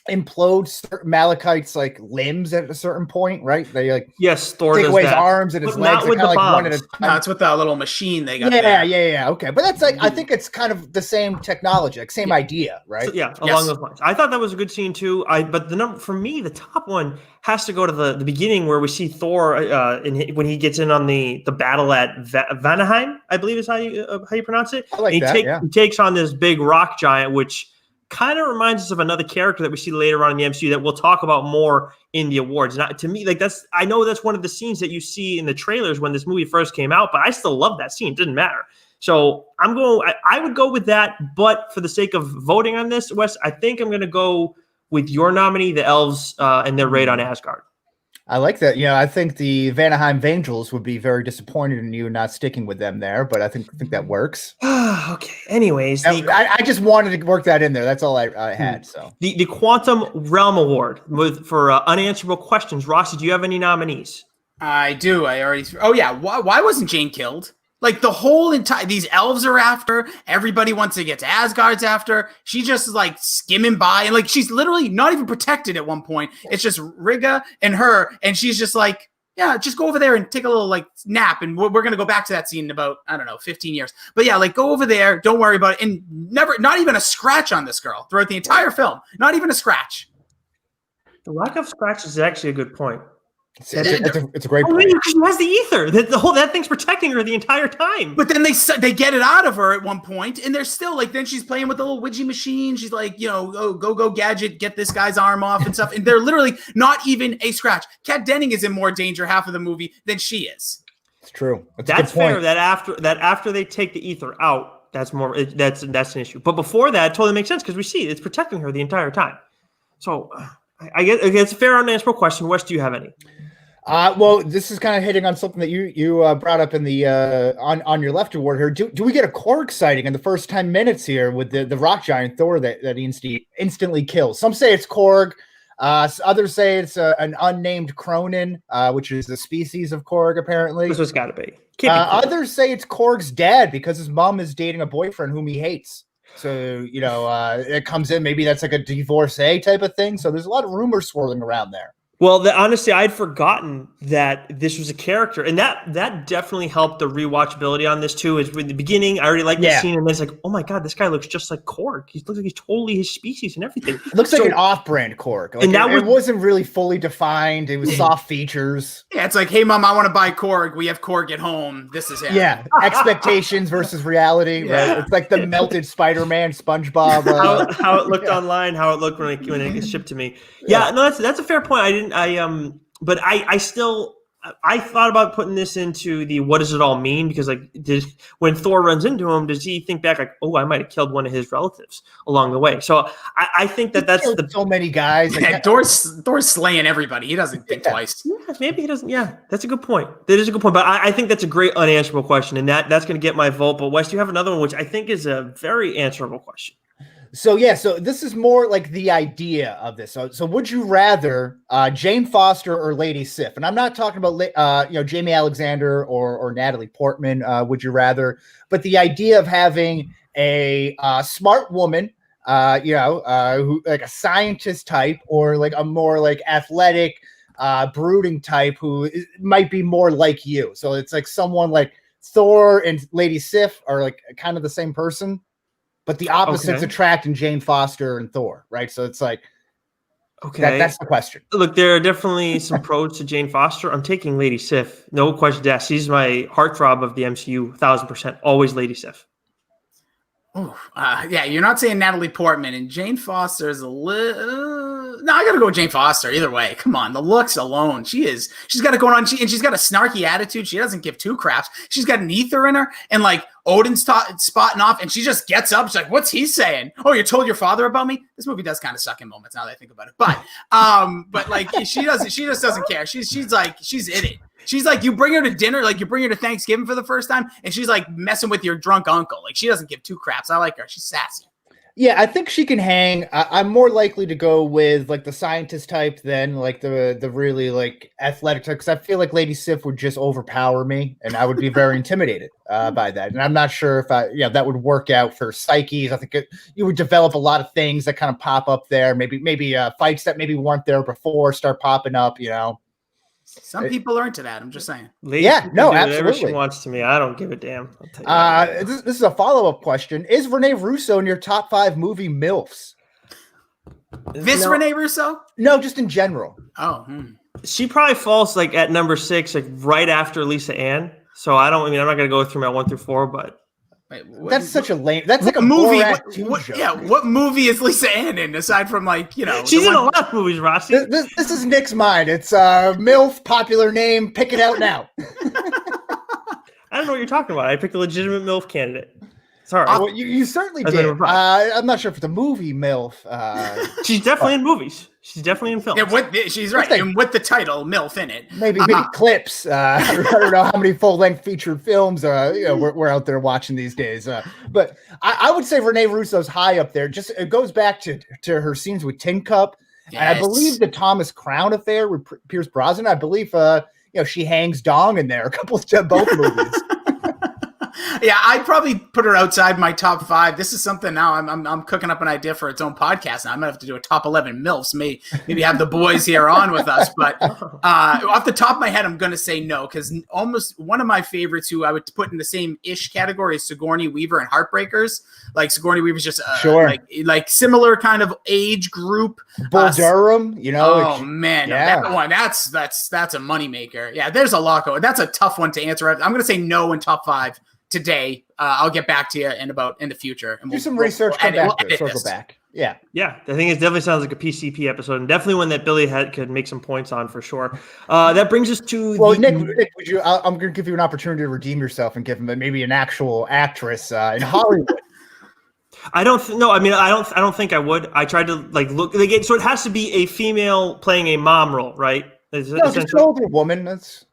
implode Malachite's like limbs at a certain point, right? They like Thor take away his that. arms and his but legs. Not with the like bombs. one at a time. No, it's with that little machine they got. Yeah. Okay, but that's like I think it's kind of the same technology, like same idea, right? So, along those lines. I thought that was a good scene too. But the number for me, the top one has to go to the beginning where we see Thor when he gets in on the battle at Vanaheim, I believe is how you pronounce it. I like He takes on this big rock giant, which kind of reminds us of another character that we see later on in the MCU that we'll talk about more in the awards. And to me, like I know that's one of the scenes that you see in the trailers when this movie first came out, but I still love that scene. It didn't matter. So I would go with that, but for the sake of voting on this, Wes, I think I'm going to go with your nominee, the Elves, and their raid on Asgard. I like that. I think the Vanaheim Vangels would be very disappointed in you not sticking with them there, but I think that works. Okay. Anyways, I just wanted to work that in there. That's all I had. So the Quantum Realm Award for unanswerable questions. Rossi, do you have any nominees? I do. Oh yeah. Why wasn't Jane killed? Like the whole entire, these elves are after, everybody wants to get to Asgard's after. She just is like skimming by, and like she's literally not even protected at one point. It's just Rigga and her, and she's just like, yeah, just go over there and take a little like nap, and we're gonna go back to that scene in about, I don't know, 15 years. But yeah, like go over there, don't worry about it, and not even a scratch on this girl throughout the entire film. Not even a scratch. The lack of scratches is actually a good point. It's a great point. Because she has the ether. That thing's protecting her the entire time. But then they get it out of her at one point, and they're still like, then she's playing with the little widget machine. She's like, go gadget, get this guy's arm off and stuff. And they're literally not even a scratch. Kat Denning is in more danger half of the movie than she is. It's true. That's fair. That after they take the ether out, that's an issue. But before that, it totally makes sense because we see it's protecting her the entire time. So I guess it's a fair unanswerable question. Wes, do you have any? Well, this is kind of hitting on something that you brought up in the on your left award here. Do we get a Korg sighting in the first 10 minutes here with the rock giant Thor that instantly kills? Some say it's Korg. Others say it's an unnamed Cronin, which is the species of Korg, apparently. This has got to be. Others say it's Korg's dad because his mom is dating a boyfriend whom he hates. So, it comes in. Maybe that's like a divorcee type of thing. So there's a lot of rumors swirling around there. Well, honestly, I'd forgotten that this was a character, and that definitely helped the rewatchability on this too. Is in the beginning, I already liked the scene, and then it's like, oh my god, this guy looks just like Korg. He looks like he's totally his species and everything. It looks like an off-brand Korg, and it wasn't really fully defined. It was soft features. Yeah, it's like, hey, mom, I want to buy Korg. We have Korg at home. This is it. Yeah, expectations versus reality. Yeah. Right? It's like the melted Spider-Man, SpongeBob. How it looked online, how it looked when it gets shipped to me. Yeah, no, that's a fair point. But I thought about putting this into the what does it all mean? Because when Thor runs into him, does he think back like, oh, I might have killed one of his relatives along the way? So I think that's so many guys. Yeah, Thor's slaying everybody. He doesn't think twice. Yeah, maybe he doesn't. Yeah, that's a good point. That is a good point. But I think that's a great unanswerable question, and that's going to get my vote. But Wes, you have another one, which I think is a very answerable question. So this is more like the idea of this. So would you rather Jane Foster or Lady Sif? And I'm not talking about Jamie Alexander or Natalie Portman. Would you rather? But the idea of having a smart woman, who like a scientist type, or like a more like athletic, brooding type who might be more like you. So it's like someone like Thor and Lady Sif are like kind of the same person. But the opposites attract in Jane Foster and Thor, right? So it's like, that's the question. Look, there are definitely some pros to Jane Foster. I'm taking Lady Sif. No question asked. She's my heartthrob of the MCU, 1,000%. Always Lady Sif. You're not saying Natalie Portman, and Jane Foster's a little. No, I gotta go with Jane Foster either way. Come on, the looks alone. She's got it going on. She's got a snarky attitude. She doesn't give two craps. She's got an ether in her, and like Odin's spotting off, and she just gets up. She's like, "What's he saying? Oh, you told your father about me?" This movie does kind of suck in moments now that I think about it, but like she just doesn't care. She's in it. She's like, you bring her to dinner, like you bring her to Thanksgiving for the first time, and she's like messing with your drunk uncle. Like she doesn't give two craps. I like her. She's sassy. Yeah, I think she can hang. I'm more likely to go with like the scientist type than like the really like athletic type, because I feel like Lady Sif would just overpower me, and I would be very intimidated by that. And I'm not sure if that would work out for psyches. I think you would develop a lot of things that kind of pop up there. Maybe fights that maybe weren't there before start popping up. Some people are into that. I'm just saying. Absolutely. Whatever she wants to me. I don't give a damn. I'll tell you this is a follow-up question. Is Renee Russo in your top 5 movie MILFs? Renee Russo? No, just in general. Oh, She probably falls like at number 6, like right after Lisa Ann. So I'm not going to go through my 1 through 4, but. Wait, that's such a lame. That's like a movie. What movie is Lisa Ann in aside from She's in a lot of movies, Rossi. This is Nick's mind. It's MILF, popular name. Pick it out now. I don't know what you're talking about. I picked a legitimate MILF candidate. Sorry. Well, you certainly did. I'm not sure if it's a movie MILF. She's definitely in movies. She's definitely in films. Yeah, she's right. And with the title MILF in it. Maybe clips. I don't know how many full-length featured films we're out there watching these days. But I would say Renee Russo's high up there. Just it goes back to her scenes with Tin Cup. Yes. And I believe the Thomas Crown affair with Pierce Brosnan. I believe she hangs dong in there a couple of both movies. Yeah, I'd probably put her outside my top 5. This is something now I'm cooking up an idea for its own podcast. Now I'm gonna have to do a top 11 MILFs. Maybe have the boys here on with us. But off the top of my head, I'm gonna say no, because almost one of my favorites who I would put in the same ish category is Sigourney Weaver and Heartbreakers. Like Sigourney Weaver's just like similar kind of age group. Bull Durham, Oh man, yeah. That one that's a moneymaker. Yeah, there's a lot going. That's a tough one to answer. I'm gonna say no in top 5. Today, I'll get back to you in the future. And do some research. Come back. Circle back. Yeah. I think it definitely sounds like a PCP episode, and definitely one that Billy could make some points on for sure. That brings us to Nick, would you? I'm going to give you an opportunity to redeem yourself and give him maybe an actual actress in Hollywood. I don't think I would. I tried to look again. So it has to be a female playing a mom role, right? Just an older woman. That's.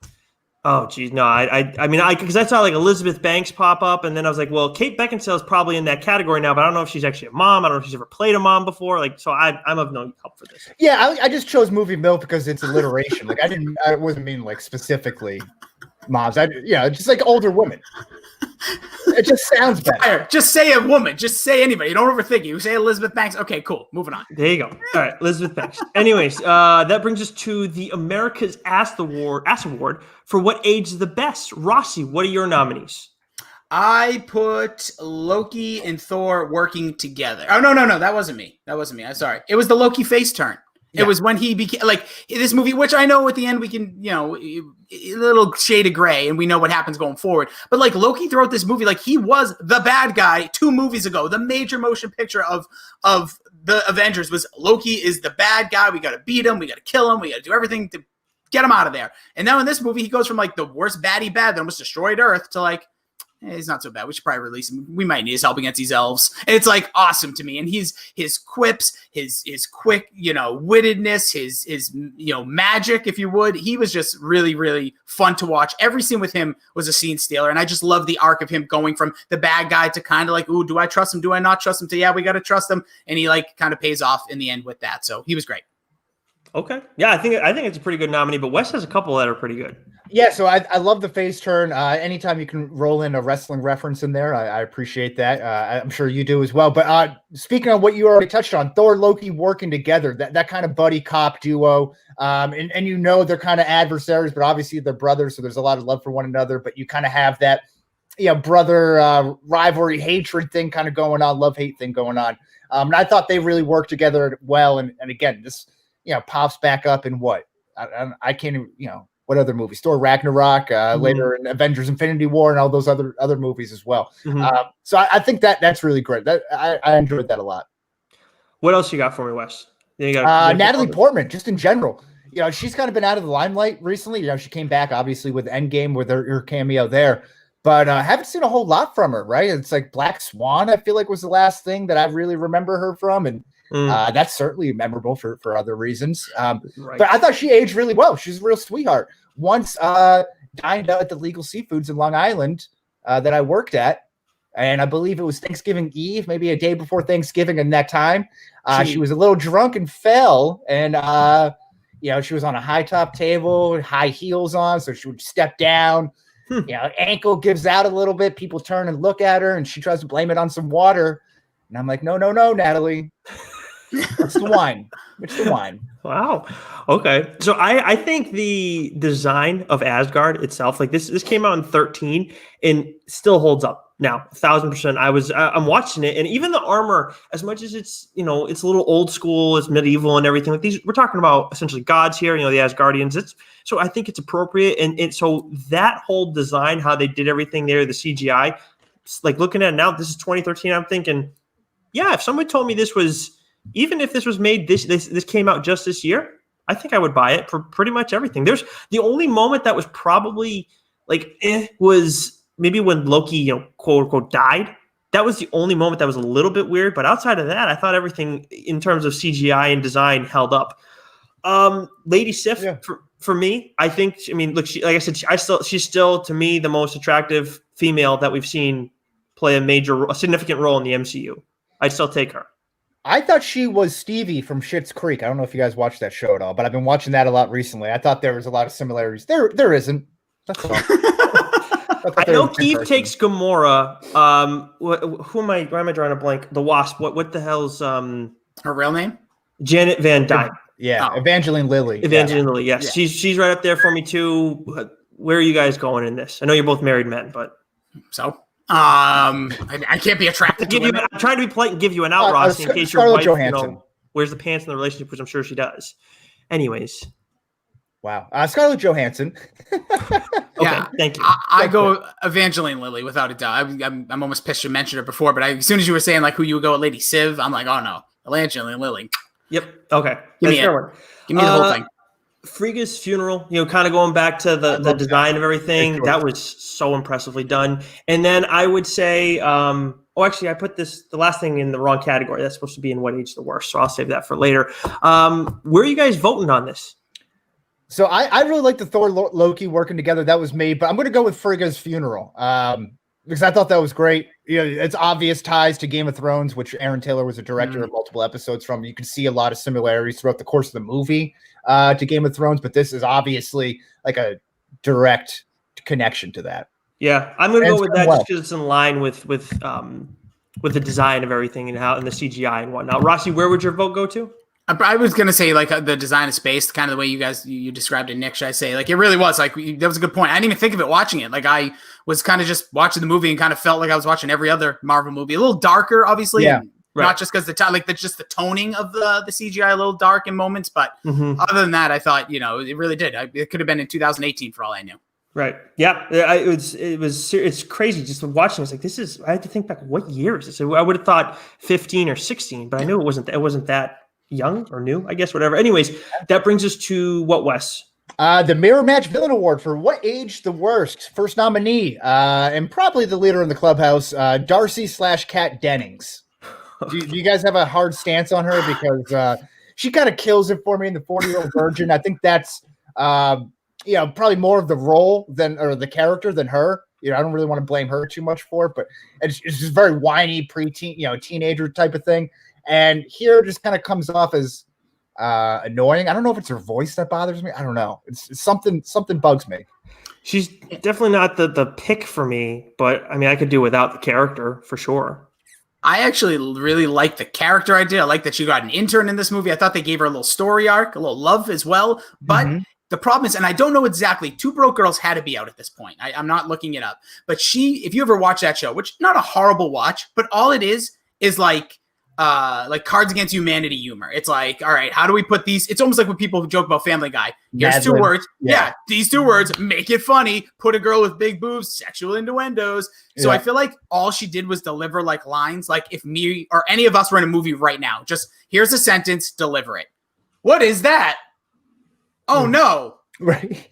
Oh geez, no, because I saw like Elizabeth Banks pop up, and then I was like, well, Kate Beckinsale is probably in that category now, but I don't know if she's actually a mom. I don't know if she's ever played a mom before. I'm of no help for this. Yeah, I just chose movie MILF because it's alliteration. I wasn't meaning specifically moms. Just like older women. It just sounds better. Just say a woman. Just say anybody. You don't overthink it. You say Elizabeth Banks. Okay, cool. Moving on. There you go. All right, Elizabeth Banks. Anyways, that brings us to the America's Ass Award for what age is the best. Rossi, what are your nominees? I put Loki and Thor working together. Oh, no. That wasn't me. I'm sorry. It was the Loki face turn. It was when he became this movie, which I know at the end we can, a little shade of gray and we know what happens going forward. But Loki throughout this movie, he was the bad guy 2 movies ago. The major motion picture of the Avengers was Loki is the bad guy. We got to beat him. We got to kill him. We got to do everything to get him out of there. And now in this movie, he goes from the worst baddie bad that almost destroyed Earth to he's not so bad. We should probably release him. We might need his help against these elves. And it's awesome to me. And his quips, his quick, wittedness, his magic, if you would. He was just really, really fun to watch. Every scene with him was a scene stealer. And I just love the arc of him going from the bad guy to kind of ooh, do I trust him? Do I not trust him? To, yeah, we got to trust him. And he kind of pays off in the end with that. So he was great. Okay. Yeah, I think it's a pretty good nominee, but Wes has a couple that are pretty good. Yeah, so I love the face turn. Anytime you can roll in a wrestling reference in there, I appreciate that. I'm sure you do as well. But speaking of what you already touched on, Thor, Loki working together, that kind of buddy cop duo. And they're kind of adversaries, but obviously they're brothers, so there's a lot of love for one another. But you kind of have that, brother rivalry, hatred thing kind of going on, love-hate thing going on. And I thought they really worked together well. And again, this pops back up in what? I can't even, what other movies? Thor Ragnarok, later in Avengers Infinity War, and all those other movies as well. Mm-hmm. So I think that's really great. I enjoyed that a lot. What else you got for me, Wes? Natalie Portman, just in general. She's kind of been out of the limelight recently. She came back, obviously, with Endgame, with her cameo there. But I haven't seen a whole lot from her, right? It's Black Swan, I feel like, was the last thing that I really remember her from. And that's certainly memorable for other reasons. Right. But I thought she aged really well. She's a real sweetheart. Once dined out at the Legal Seafoods in Long Island that I worked at, and I believe it was Thanksgiving Eve, maybe a day before Thanksgiving in that time. She was a little drunk and fell, and she was on a high top table, high heels on, so she would step down. Ankle gives out a little bit. People turn and look at her, and she tries to blame it on some water. And I'm like, no, Natalie. It's the wine. It's the wine. Wow. Okay. So I think the design of Asgard itself, this came out in 2013 and still holds up now, 1,000%. I'm watching it, and even the armor, as much as it's it's a little old school, it's medieval and everything. These, we're talking about essentially gods here. The Asgardians. So I think it's appropriate, and so that whole design, how they did everything there, the CGI, looking at it now, this is 2013. I'm thinking, yeah, if somebody told me this was. Even if this was made this came out just this year, I think I would buy it for pretty much everything. There's the only moment that was probably was maybe when Loki, quote unquote, died. That was the only moment that was a little bit weird. But outside of that, I thought everything in terms of CGI and design held up. Lady Sif, for me, I think. I mean, look, like I said, she's still to me the most attractive female that we've seen play a significant role in the MCU. I'd still take her. I thought she was Stevie from Schitt's Creek. I don't know if you guys watched that show at all, but I've been watching that a lot recently. I thought there was a lot of similarities. There isn't. That's all. I know Keith takes Gamora. Why am I drawing a blank? The Wasp. What the hell's her real name? Janet Van Dyne. Yeah, Evangeline Lilly. Lilly. Yes, yeah. She's right up there for me too. Where are you guys going in this? I know you're both married men, but I can't be attracted to women. I'm trying to be polite and give you an out, Ross, in case your wife wears the pants in the relationship, which I'm sure she does. Anyways. Wow. Scarlett Johansson. Okay, thank you. I go Evangeline Lilly without a doubt. I'm almost pissed you mentioned her before, but as soon as you were saying like who you would go with Lady Civ, I'm like, oh no, Evangeline Lilly. Yep. Okay. Give me the whole thing. Frigga's funeral, kind of going back to the design of everything. That was so impressively done. And then I would say, actually, I put the last thing in the wrong category. That's supposed to be in what age the worst, so I'll save that for later. Where are you guys voting on this? So I really like the Thor Loki working together. That was me, but I'm going to go with Frigga's funeral because I thought that was great. It's obvious ties to Game of Thrones, which Aaron Taylor was a director of multiple episodes from. You can see a lot of similarities throughout the course of the movie to Game of Thrones, but this is obviously like a direct connection to that. Yeah, I'm going to go with that just because it's in line with the design of everything and the CGI and whatnot. Rossi, where would your vote go to? I was going to say like the design of space, kind of the way you described it, Nick, should I say? Like it really was like, that was a good point. I didn't even think of it watching it. Like I was kind of just watching the movie and kind of felt like I was watching every other Marvel movie. A little darker, obviously. Yeah. Right. Not just because just the toning of the CGI a little dark in moments. But other than that, I thought, it really did. It could have been in 2018 for all I knew. Right. Yeah. It's crazy just watching. It's like, I had to think back, what year is this? I would have thought 15 or 16, but I knew it wasn't that young or new, I guess, whatever. Anyways, that brings us to what, Wes? The Mirror Match Villain Award for What Age the Worst? First nominee, and probably the leader in the clubhouse, Darcy/Kat Dennings. Do you guys have a hard stance on her? Because she kind of kills it for me in the 40-Year-Old Virgin. I think that's probably more of the role or the character than her. I don't really want to blame her too much for it, but it's just very whiny preteen, teenager type of thing. And here it just kind of comes off as annoying. I don't know if it's her voice that bothers me. I don't know. It's something bugs me. She's definitely not the pick for me, but I mean, I could do without the character for sure. I actually really like the character idea. I like that she got an intern in this movie. I thought they gave her a little story arc, a little love as well. But the problem is, and I don't know exactly, Two Broke Girls had to be out at this point. I'm not looking it up. But if you ever watch that show, which not a horrible watch, but all it is like Cards Against Humanity humor. It's like, all right, how do we put these? It's almost like when people joke about Family Guy. Here's 2 words. Yeah, these 2 words, make it funny. Put a girl with big boobs, sexual innuendos. So I feel like all she did was deliver like lines. Like if me or any of us were in a movie right now, just here's a sentence, deliver it. What is that? Oh no. Right.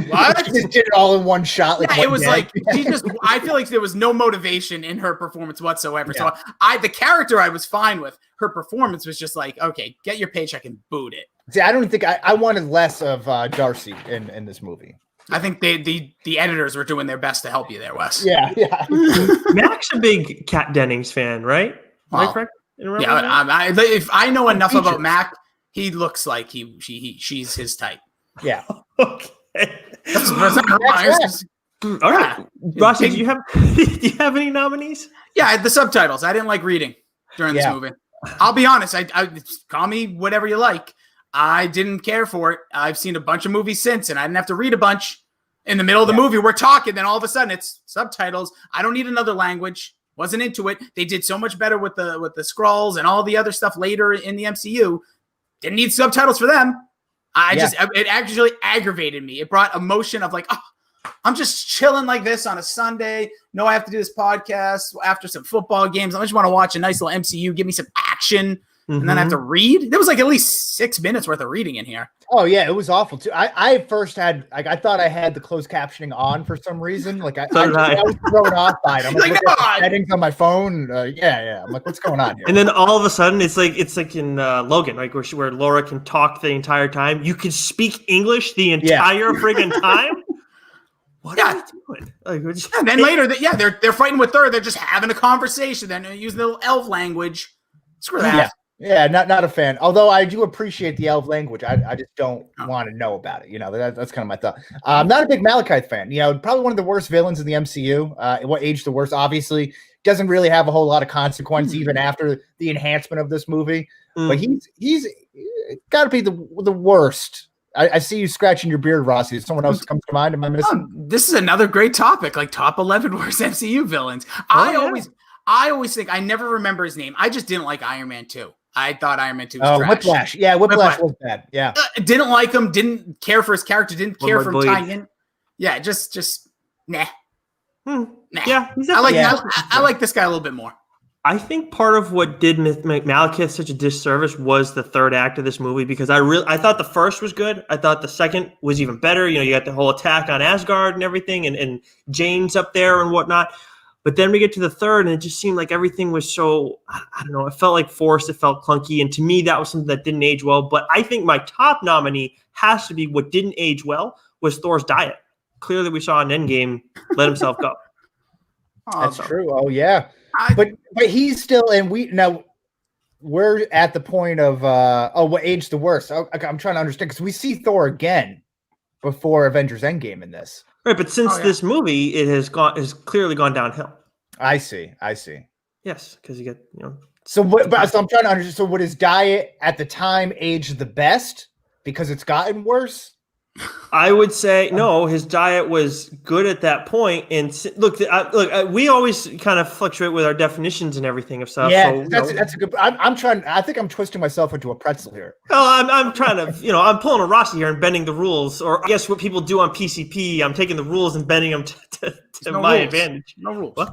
What? She just did it all in one shot. Like it was like I feel like there was no motivation in her performance whatsoever. Yeah. So the character I was fine with. Her performance was just like, okay, get your paycheck and boot it. See, I don't think I wanted less of Darcy in this movie. I think the editors were doing their best to help you there, Wes. Yeah. Mac's a big Kat Dennings fan, right? Am I correct? Yeah, if I know enough about Mac, he looks like she's his type. Yeah. Okay. All right. Rossi, do you have any nominees? Yeah, the subtitles. I didn't like reading during this movie. I'll be honest. I call me whatever you like. I didn't care for it. I've seen a bunch of movies since, and I didn't have to read a bunch in the middle of the movie. We're talking, then all of a sudden it's subtitles. I don't need another language. Wasn't into it. They did so much better with the Skrulls and all the other stuff later in the MCU. Didn't need subtitles for them. It actually aggravated me. It brought emotion of like, oh, I'm just chilling like this on a Sunday. No, I have to do this podcast after some football games. I just want to watch a nice little MCU. Give me some action. and then I have to read. There was like at least 6 minutes worth of reading in here. Oh yeah, it was awful too. I first had I thought I had the closed captioning on for some reason. Like I was thrown off by it. I'm like, looking at the settings on my phone. Yeah. I'm like, what's going on here? And then all of a sudden, it's like in Logan, like where Laura can talk the entire time. You can speak English the entire friggin' time. What are we doing? Like, and then later, they're fighting with Thor. They're just having a conversation. Then using the little elf language. Screw that. Yeah, not a fan. Although I do appreciate the elf language, I just don't want to know about it. That's kind of my thought. I'm not a big Malekith fan. Probably one of the worst villains in the MCU. What aged the worst? Obviously, doesn't really have a whole lot of consequence even after the enhancement of this movie. But he's got to be the worst. I see you scratching your beard, Rossi. Is someone else comes to mind? Am I missing? This is another great topic, like top 11 worst MCU villains. I always think, I never remember his name. I just didn't like Iron Man 2. I thought Iron Man 2 was trash. Whiplash. Yeah, Whiplash was bad. Yeah. Didn't like him, didn't care for his character, didn't care for him tying in. Yeah, just nah. Nah. Yeah, I like this guy a little bit more. I think part of what did make Malekith such a disservice was the third act of this movie, because I thought the first was good. I thought the second was even better. You got the whole attack on Asgard and everything, and Jane's up there and whatnot. But then we get to the third, and it just seemed like everything was so, I don't know, it felt like forced, it felt clunky, and to me, that was something that didn't age well. But I think my top nominee has to be what didn't age well was Thor's diet. Clearly, we saw in Endgame let himself go. That's true. Oh, yeah. But he's still, and we're at the point of what age the worst. I'm trying to understand, because we see Thor again before Avengers Endgame in this. Right, but since this movie, it has clearly gone downhill. I see. Yes, because you get So I'm trying to understand. So would his diet at the time age the best because it's gotten worse? I would say no. His diet was good at that point, and look, we always kind of fluctuate with our definitions and everything of stuff. Yeah, so, that's a good. I'm trying. I think I'm twisting myself into a pretzel here. Well, I'm trying to, I'm pulling a Rossi here and bending the rules, or I guess what people do on PCP. I'm taking the rules and bending them to my advantage. No rules. What?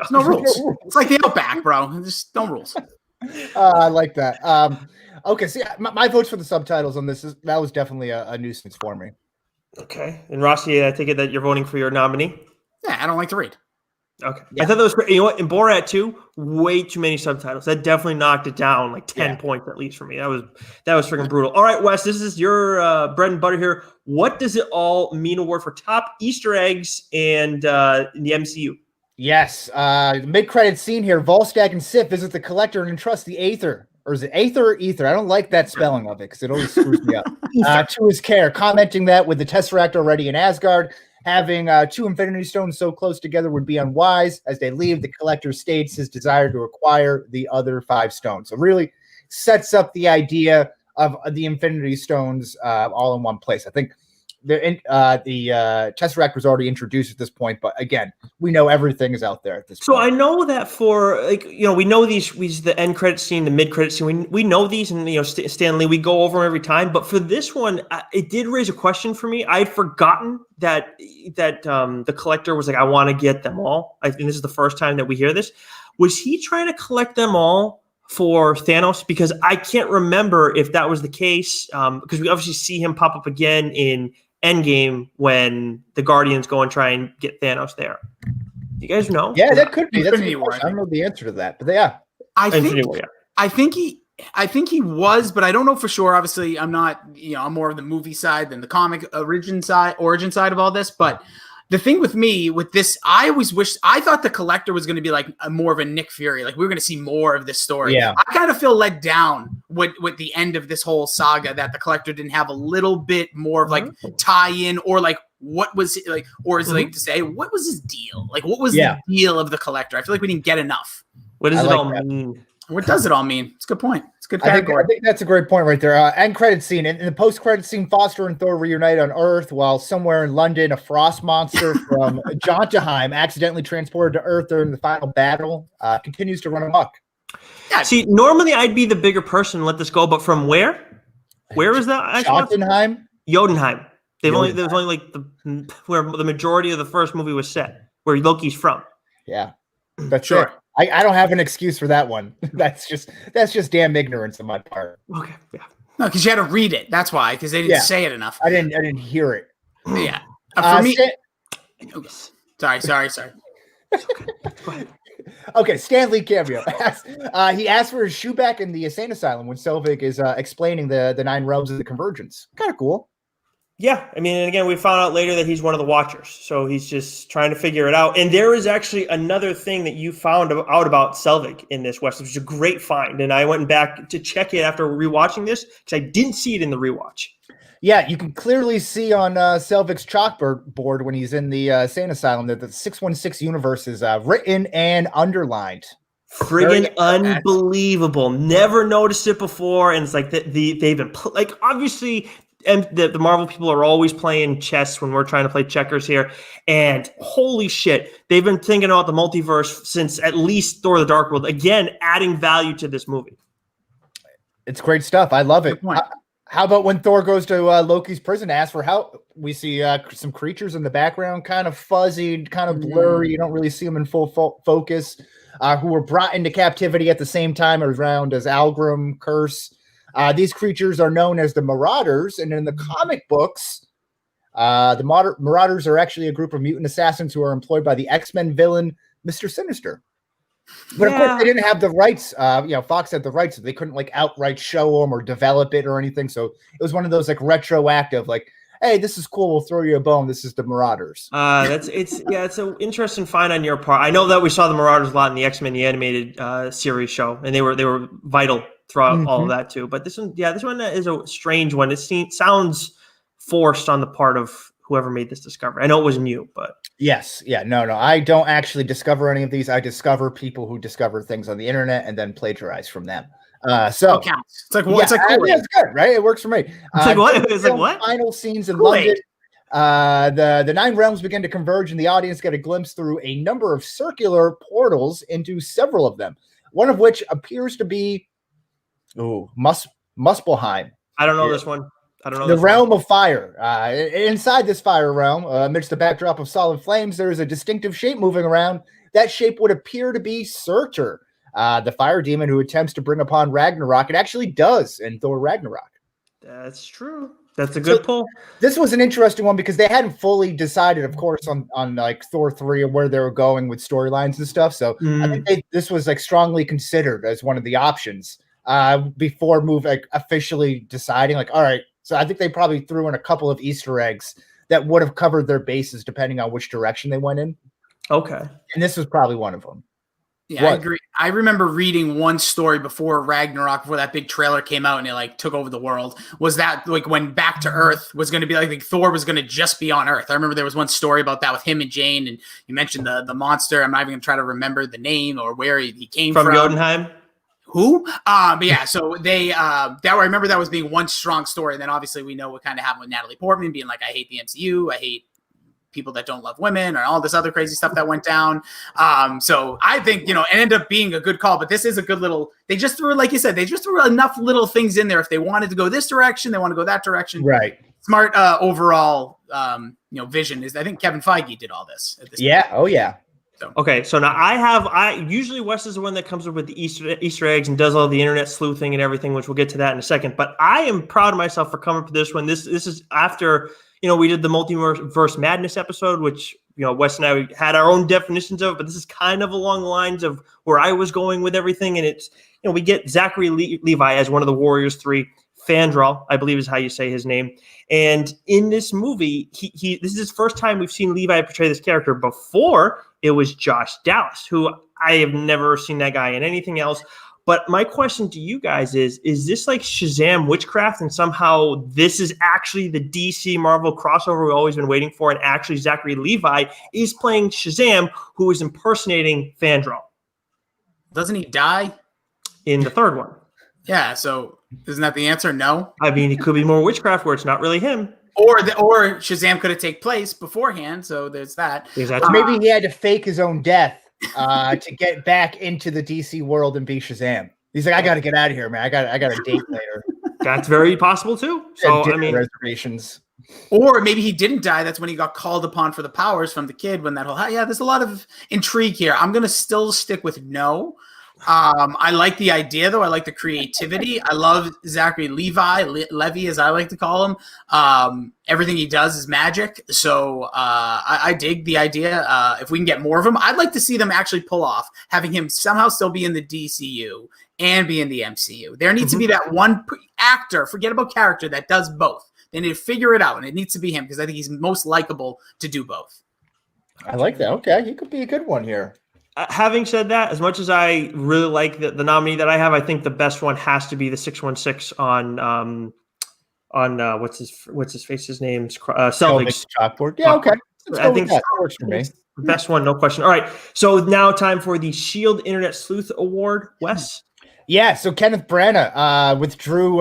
No rules. It's like the Outback, bro. Just no rules. I like that. Okay, see, my votes for the subtitles on this that was definitely a nuisance for me. Okay, and Rossi, I take it that you're voting for your nominee. Yeah, I don't like to read. Okay, yeah. I thought that was great. You know what? In Borat 2, way too many subtitles. That definitely knocked it down like 10 points at least for me. That was freaking brutal. All right, Wes, this is your bread and butter here. What does it all mean? Award for top Easter eggs and in the MCU. Yes, the mid-credit scene here. Volstagg and Sif visit the Collector and entrust the Aether. Or is it Aether or Ether? I don't like that spelling of it because it always screws me up. To his care, commenting that with the Tesseract already in Asgard, having 2 Infinity Stones so close together would be unwise. As they leave, the Collector states his desire to acquire the other 5 stones. So really sets up the idea of the Infinity Stones all in one place. I think the Tesseract was already introduced at this point, but again, we know everything is out there at this point. So I know that for we know these the end credit scene, the mid credit scene. We know these, and Stanley, we go over them every time. But for this one, it did raise a question for me. I had forgotten that the Collector was like, I want to get them all. I think this is the first time that we hear this. Was he trying to collect them all for Thanos? Because I can't remember if that was the case. Because we obviously see him pop up again in Endgame when the Guardians go and try and get Thanos there. Do you guys know? Yeah, that could be. That's a I don't know the answer to that, but yeah. I think he was, but I don't know for sure. Obviously, I'm not, I'm more of the movie side than the comic origin side of all this. But the thing with me with this, I thought the Collector was going to be like more of a Nick Fury. Like we were going to see more of this story. Yeah. I kind of feel let down with the end of this whole saga that the Collector didn't have a little bit more of like tie-in or like what was it like, or is like to say, what was his deal? Like what was the deal of the Collector? I feel like we didn't get enough. What does it all mean? What does it all mean? It's a good point. It's a good category. I think that's a great point right there. End credit scene. In the post-credit scene, Foster and Thor reunite on Earth while somewhere in London, a frost monster from Jotunheim, accidentally transported to Earth during the final battle, continues to run amok. Yeah. See, normally I'd be the bigger person and let this go, but from where? Where is that? Jotunheim? Jotunheim. There was only like where the majority of the first movie was set, where Loki's from. Yeah. That's sure. I don't have an excuse for that one. That's just damn ignorance on my part. Okay, yeah. No, because you had to read it. That's why, because they didn't say it enough. I didn't hear it. Yeah. For me. Sorry. Okay, Stan Lee cameo. He asked for his shoe back in the insane asylum when Selvig is explaining the 9 realms of the convergence. Kind of cool. Yeah, I mean, and again, we found out later that he's one of the Watchers, so he's just trying to figure it out. And there is actually another thing that you found out about Selvig in this, West, which is a great find. And I went back to check it after rewatching this because I didn't see it in the rewatch. Yeah, you can clearly see on Selvig's chalkboard when he's in the insane asylum that the 616 universe is written and underlined. Friggin' unbelievable. Never noticed it before. And it's like they've been like, obviously, and the Marvel people are always playing chess when we're trying to play checkers here. And holy shit, they've been thinking about the multiverse since at least Thor the Dark World. Again, adding value to this movie. It's great stuff. I love it. How about when Thor goes to Loki's prison to ask for help? We see some creatures in the background, kind of fuzzy, kind of blurry. You don't really see them in full focus, who were brought into captivity at the same time around as Algrim, Curse. These creatures are known as the Marauders, and in the comic books, the Marauders are actually a group of mutant assassins who are employed by the X-Men villain, Mr. Sinister. But of course, they didn't have the rights. Fox had the rights, so they couldn't like outright show them or develop it or anything. So it was one of those like retroactive, like, hey, this is cool. We'll throw you a bone. This is the Marauders. It's an interesting find on your part. I know that we saw the Marauders a lot in the X-Men the animated series show, and they were vital throughout all of that too. But this one is a strange one. It sounds forced on the part of whoever made this discovery. I know it wasn't you, but yes, yeah, no, I don't actually discover any of these. I discover people who discover things on the internet and then plagiarize from them. So counts. It's like it's like cool. It's good, right? It works for me. It's like what? It's like what? Final scenes in London. The 9 realms begin to converge, and the audience get a glimpse through a number of circular portals into several of them. One of which appears to be Muspelheim. I don't know this one. I don't know. The realm of fire. Inside this fire realm, amidst the backdrop of solid flames, there is a distinctive shape moving around. That shape would appear to be Surtur, the fire demon who attempts to bring upon Ragnarok. It actually does in Thor Ragnarok. That's true. That's a good pull. This was an interesting one because they hadn't fully decided, of course, on like Thor 3 and where they were going with storylines and stuff. So I think this was like strongly considered as one of the options before officially deciding like, all right. So I think they probably threw in a couple of Easter eggs that would have covered their bases depending on which direction they went in. Okay. And this was probably one of them. Yeah, I agree. I remember reading one story before Ragnarok, before that big trailer came out and it like took over the world. Was that like when Back to Earth was going to be like Thor was going to just be on Earth? I remember there was one story about that with him and Jane, and you mentioned the monster. I'm not even going to try to remember the name or where he came from. From Jotunheim. Who? But yeah, so they I remember that was being one strong story. And then obviously we know what kind of happened with Natalie Portman being like, I hate the MCU, I hate people that don't love women, or all this other crazy stuff that went down. So I think, it ended up being a good call, but this is a good little, they just threw, like you said, they just threw enough little things in there. If they wanted to go this direction, they want to go that direction. Right. Smart overall, vision is, I think Kevin Feige did all this. At this point. Oh yeah. Okay, so now I usually Wes is the one that comes up with the Easter eggs and does all the internet sleuthing and everything, which we'll get to that in a second. But I am proud of myself for coming up with this one. This is after we did the multiverse madness episode, which Wes and I had our own definitions of it, but this is kind of along the lines of where I was going with everything. And it's we get Zachary Levi as one of the Warriors 3. Fandral, I believe is how you say his name. And in this movie, this is his first time we've seen Levi portray this character. Before, it was Josh Dallas, who I have never seen that guy in anything else. But my question to you guys is this like Shazam witchcraft, and somehow this is actually the DC Marvel crossover we've always been waiting for, and actually Zachary Levi is playing Shazam, who is impersonating Fandral? Doesn't he die? In the third one. Yeah, so isn't that the answer? No. I mean, it could be more witchcraft where it's not really him. Or Shazam could have taken place beforehand, so there's that. Exactly. Maybe he had to fake his own death to get back into the DC world and be Shazam. He's like, I got to get out of here, man. I got a date later. That's very possible too. So I mean, reservations. Or maybe he didn't die. That's when he got called upon for the powers from the kid. When that whole there's a lot of intrigue here. I'm gonna still stick with no. I like the idea though. I like the creativity. I love Zachary Levy, as I like to call him. Everything he does is magic. So I dig the idea. If we can get more of him, I'd like to see them actually pull off having him somehow still be in the DCU and be in the MCU. There needs to be that one actor, forget about character, that does both. They need to figure it out, and it needs to be him because I think he's most likable to do both. I like that. Okay, he could be a good one here. Having said that, as much as I really like the nominee that I have, I think the best one has to be the 616 on what's his face? His name's Selvig's chalkboard. Yeah, okay. I think that works for me. The best one, no question. All right, so now time for the Shield Internet Sleuth Award. Wes. Yeah, so Kenneth Branagh withdrew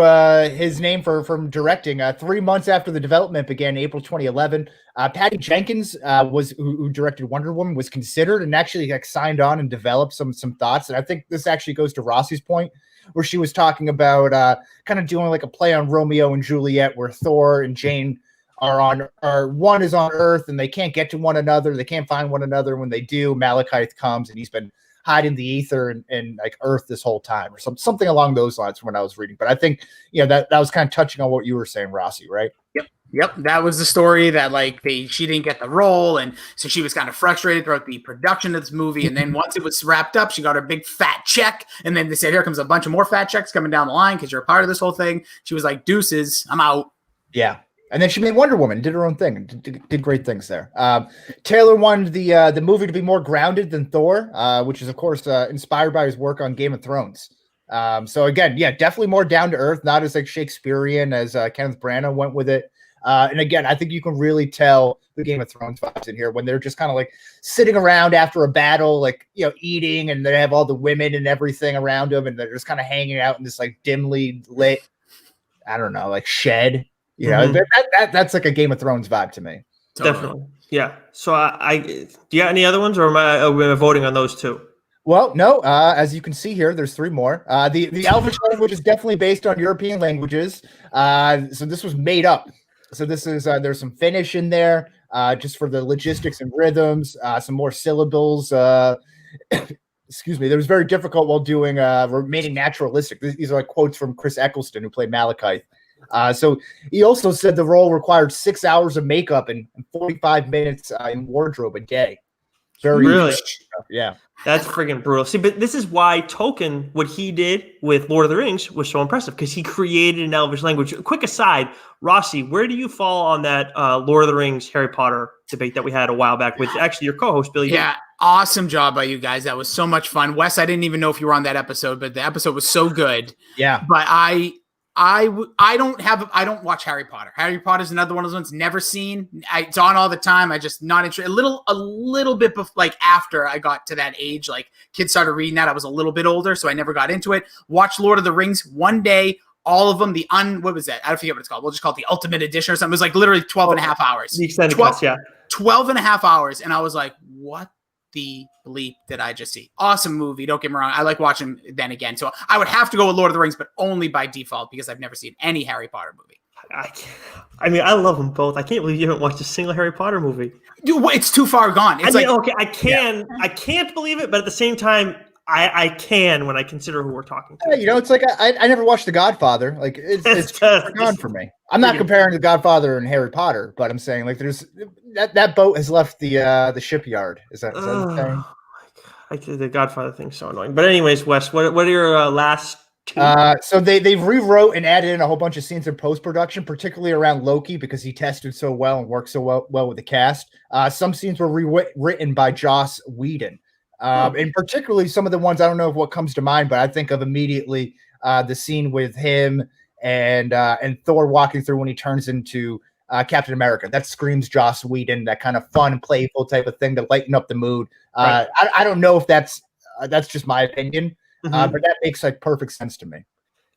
his name from directing 3 months after the development began in April 2011. Patty Jenkins who directed Wonder Woman, was considered and actually signed on and developed some thoughts. And I think this actually goes to Rossi's point, where she was talking about kind of doing like a play on Romeo and Juliet, where Thor and Jane are one is on Earth and they can't get to one another. They can't find one another. When they do, Malekith comes and he's been hiding the ether and like Earth this whole time, or something along those lines when I was reading. But I think, that was kind of touching on what you were saying, Rossi, right? Yep. That was the story that she didn't get the role. And so she was kind of frustrated throughout the production of this movie. And then once it was wrapped up, she got her big fat check. And then they said, here comes a bunch of more fat checks coming down the line because you're a part of this whole thing. She was like, deuces, I'm out. Yeah. And then she made Wonder Woman, did her own thing, and did great things there. Taylor wanted the movie to be more grounded than Thor, which is, of course, inspired by his work on Game of Thrones. So again, definitely more down to earth, not as Shakespearean as Kenneth Branagh went with it. And again, I think you can really tell the Game of Thrones vibes in here when they're just kind of sitting around after a battle, eating, and they have all the women and everything around them, and they're just kind of hanging out in this dimly lit, I don't know, shed. That's like a Game of Thrones vibe to me. Definitely. Yeah. So do you got any other ones, or are we voting on those two? Well, no. As you can see here, there's 3 more. The Elvish language is definitely based on European languages. So this was made up. So this is there's some Finnish in there, just for the logistics and rhythms. Some more syllables. Excuse me. That was very difficult while doing remaining naturalistic. These are quotes from Chris Eccleston, who played Malekith. So he also said the role required 6 hours of makeup and 45 minutes in wardrobe a day. Very really? Yeah. That's friggin' brutal. See, but this is why Tolkien, what he did with Lord of the Rings was so impressive, because he created an Elvish language. Quick aside, Rossi, where do you fall on that Lord of the Rings, Harry Potter debate that we had a while back with actually your co-host, Billy? Yeah, awesome job by you guys. That was so much fun. Wes, I didn't even know if you were on that episode, but the episode was so good. Yeah. But I don't watch Harry Potter. Harry Potter is another one of those ones never seen. It's on all the time. I just not interested. A little bit after I got to that age, kids started reading that. I was a little bit older, so I never got into it. Watched Lord of the Rings one day, all of them. What was that? I forget what it's called. We'll just call it the Ultimate Edition or something. It was literally 12 and a half hours. The extended cuts, yeah. 12 and a half hours, and I was like, what the bleep did I just see? Awesome movie. Don't get me wrong. I like watching then again. So I would have to go with Lord of the Rings, but only by default because I've never seen any Harry Potter movie. I love them both. I can't believe you haven't watched a single Harry Potter movie. Dude, it's too far gone. It's okay, I can't believe it, but at the same time, I can when I consider who we're talking to. Yeah, it's I never watched The Godfather. It's gone for me. I'm not comparing The Godfather and Harry Potter, but I'm saying there's that boat has left the shipyard. Is that the thing? The Godfather thing's so annoying. But anyways, Wes, what are your last two? So they rewrote and added in a whole bunch of scenes in post-production, particularly around Loki, because he tested so well and worked so well with the cast. Some scenes were rewritten by Joss Whedon. And particularly some of the ones, I don't know what comes to mind, but I think of immediately the scene with him and Thor walking through when he turns into Captain America. That screams Joss Whedon, that kind of fun, playful type of thing to lighten up the mood. Right. I don't know if that's just my opinion, but that makes perfect sense to me.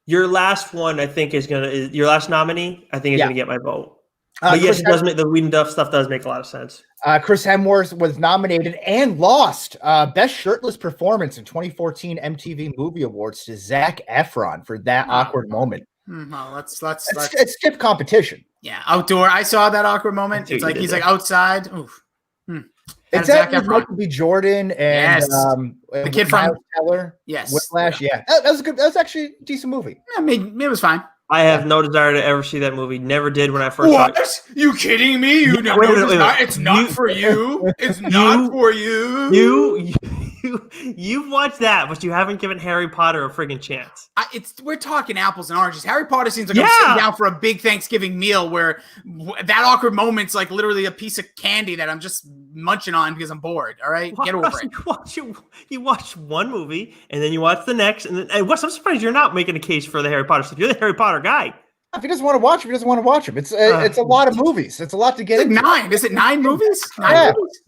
Your last one, I think, your last nominee, I think, is going to get my vote. But yes, the Whedon Duff stuff does make a lot of sense. Chris Hemsworth was nominated and lost Best Shirtless Performance in 2014 MTV Movie Awards to Zac Efron for that awkward moment. Well, let's It's skip competition. Yeah, outdoor. I saw that awkward moment. It's like he's like outside. Oof. Exactly. Michael B. Jordan and the kid from Teller. Yes, Whiplash. Yeah, that was good. That was actually a decent movie. Yeah, it was fine. I have no desire to ever see that movie. Never did when I first saw it. What? You kidding me? It's not for you. It's not for you. You've watched that, but you haven't given Harry Potter a friggin' chance. We're talking apples and oranges. Harry Potter seems like I'm sitting down for a big Thanksgiving meal where that awkward moment's like literally a piece of candy that I'm just munching on because I'm bored. All right, get over it. You watch one movie and then you watch the next, and I'm surprised you're not making a case for the Harry Potter stuff. You're the Harry Potter guy. If he doesn't want to watch him, he doesn't want to watch him. It's a lot of movies. It's a lot to get into. 9. Is it 9 movies? 9 movies?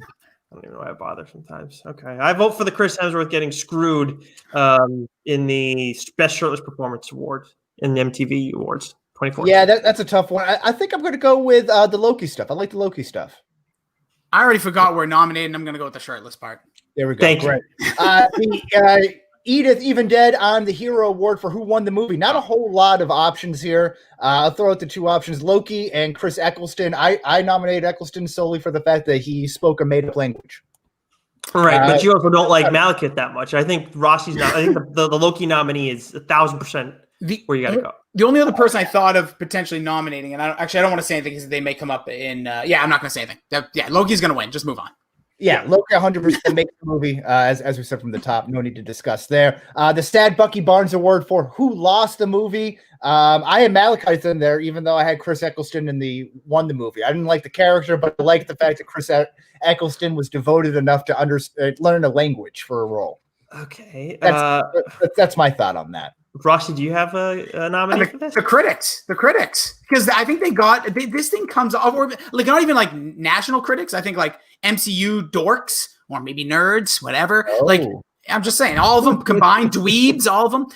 I don't even know why I bother sometimes. Okay. I vote for the Chris Hemsworth getting screwed in the Best Shirtless Performance Award in the MTV Awards 2014. Yeah, that's a tough one. I think I'm going to go with the Loki stuff. I like the Loki stuff. I already forgot we're nominated, and I'm going to go with the shirtless part. There we go. Thank you. The Edith Even Dead on the Hero Award for who won the movie. Not a whole lot of options here. I'll throw out the 2 options, Loki and Chris Eccleston. I nominated Eccleston solely for the fact that he spoke a made-up language. Right, but you also don't like Malekith that much. I think Rossi's not. I think the Loki nominee is 1,000% where you got to go. The only other person I thought of potentially nominating, and I don't want to say anything because they may come up in. I'm not going to say anything. Loki's going to win. Just move on. Yeah, Loki 100% makes the movie, as we said from the top. No need to discuss there. The Stad Bucky Barnes Award for who lost the movie. I had Malekith in there, even though I had Chris Eccleston won the movie. I didn't like the character, but I liked the fact that Chris Eccleston was devoted enough to learn a language for a role. Okay. That's my thought on that. Rossi, do you have a nominee for this? The critics, because I think this thing comes off, or like not even like national critics. I think like MCU dorks or maybe nerds, whatever. Oh. Like I'm just saying, all of them combined, dweebs, all of them.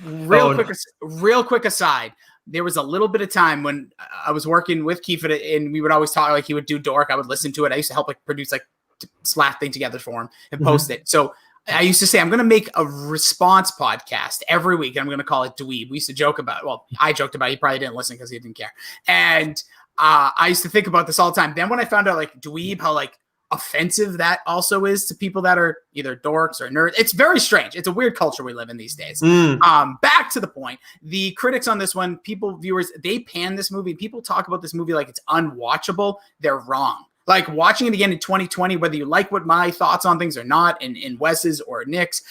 Real quick aside. There was a little bit of time when I was working with Keith, and we would always talk. Like he would do dork, I would listen to it. I used to help like produce like slap thing together for him and post it. So I used to say, I'm going to make a response podcast every week. And I'm going to call it Dweeb. We used to joke about it. Well, I joked about it. He probably didn't listen because he didn't care. And I used to think about this all the time. Then when I found out like Dweeb, how like offensive that also is to people that are either dorks or nerds. It's very strange. It's a weird culture we live in these days. Back to the point. The critics on this one, viewers, they pan this movie. People talk about this movie like it's unwatchable. They're wrong. Like watching it again in 2020, whether you like what my thoughts on things or not, in Wes's or Nick's,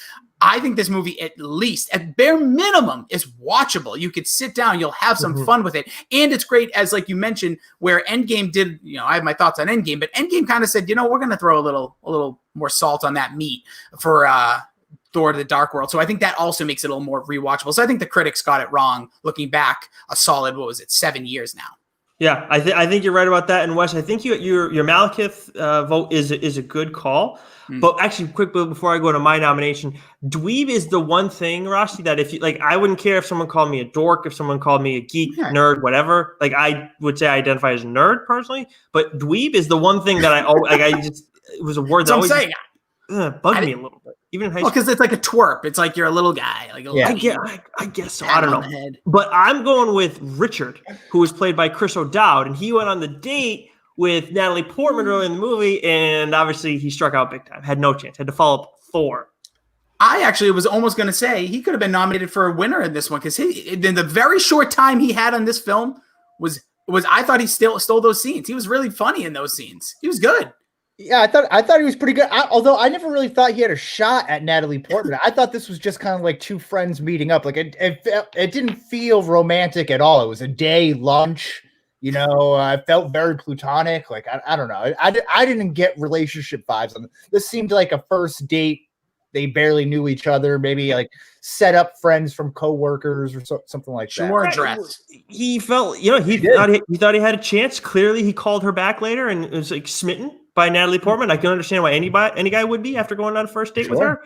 I think this movie, at bare minimum, is watchable. You could sit down, you'll have some fun with it. And it's great, as like you mentioned, where Endgame did, I have my thoughts on Endgame, but Endgame kind of said, we're going to throw a little more salt on that meat for Thor the Dark World. So I think that also makes it a little more rewatchable. So I think the critics got it wrong, looking back a solid, 7 years now. Yeah, I think you're right about that. And Wes, I think your Malekith vote is a good call. But actually, quickly before I go to my nomination, dweeb is the one thing, Rossi, that if you like, I wouldn't care if someone called me a dork, if someone called me a geek, nerd, whatever. Like I would say I identify as a nerd personally, but dweeb is the one thing that it was a word that always bugged me a little bit. Even in high school. Because it's like a twerp. It's like you're a little guy. Like I guess so. I don't know. But I'm going with Richard, who was played by Chris O'Dowd, and he went on the date with Natalie Portman early in the movie, and obviously he struck out big time. Had no chance. Had to follow up Thor. I actually was almost going to say he could have been nominated for a winner in this one because in the very short time he had on this film was I thought he still stole those scenes. He was really funny in those sines. He was good. Yeah, I thought he was pretty good. Although I never really thought he had a shot at Natalie Portman. I thought this was just kind of like two friends meeting up. Like it didn't feel romantic at all. It was a day lunch. I felt very plutonic. Like I don't know. I didn't get relationship vibes on this. Seemed like a first date. They barely knew each other. Maybe like set up friends from coworkers or something like that. She wore a dress. He felt, he thought he had a chance. Clearly, he called her back later and was like smitten by Natalie Portman. I can understand why any guy would be after going on a first date with her.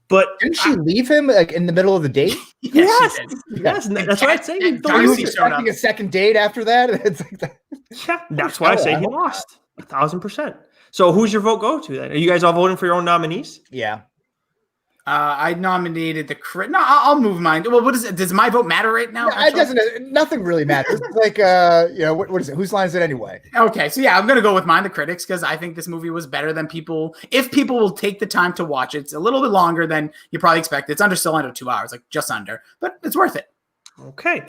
But didn't she leave him like in the middle of the date? Yes, that's what I say. He was expecting a second date after that. It's like that. Yeah, that's why I say he lost 1,000%. So who's your vote go to then? Are you guys all voting for your own nominees? Yeah. I nominated the crit. No, I'll move mine. Well, what is it? Does my vote matter right now? No, it doesn't. Nothing really matters. It's like, what is it? Whose line is it anyway? Okay, so yeah, I'm gonna go with mine, the critics, because I think this movie was better than people. If people will take the time to watch it, it's a little bit longer than you probably expect. It's still under 2 hours, like just under, but it's worth it. Okay.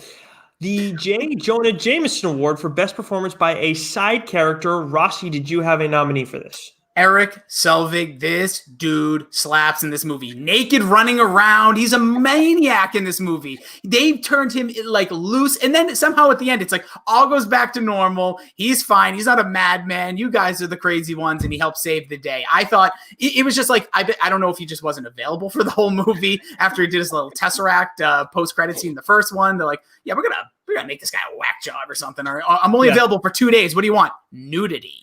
The J. Jonah Jameson Award for Best Performance by a Side Character. Rossi, did you have a nominee for this? Eric Selvig, this dude slaps in this movie. Naked, running around. He's a maniac in this movie. They turned him like loose. And then somehow at the end, it's like all goes back to normal. He's fine. He's not a madman. You guys are the crazy ones. And he helped save the day. I thought it was just like, I don't know if he just wasn't available for the whole movie after he did his little Tesseract post-credit scene, the first one. They're like, yeah, we're going to make this guy a whack job or something. Or I'm only available for 2 days. What do you want? Nudity.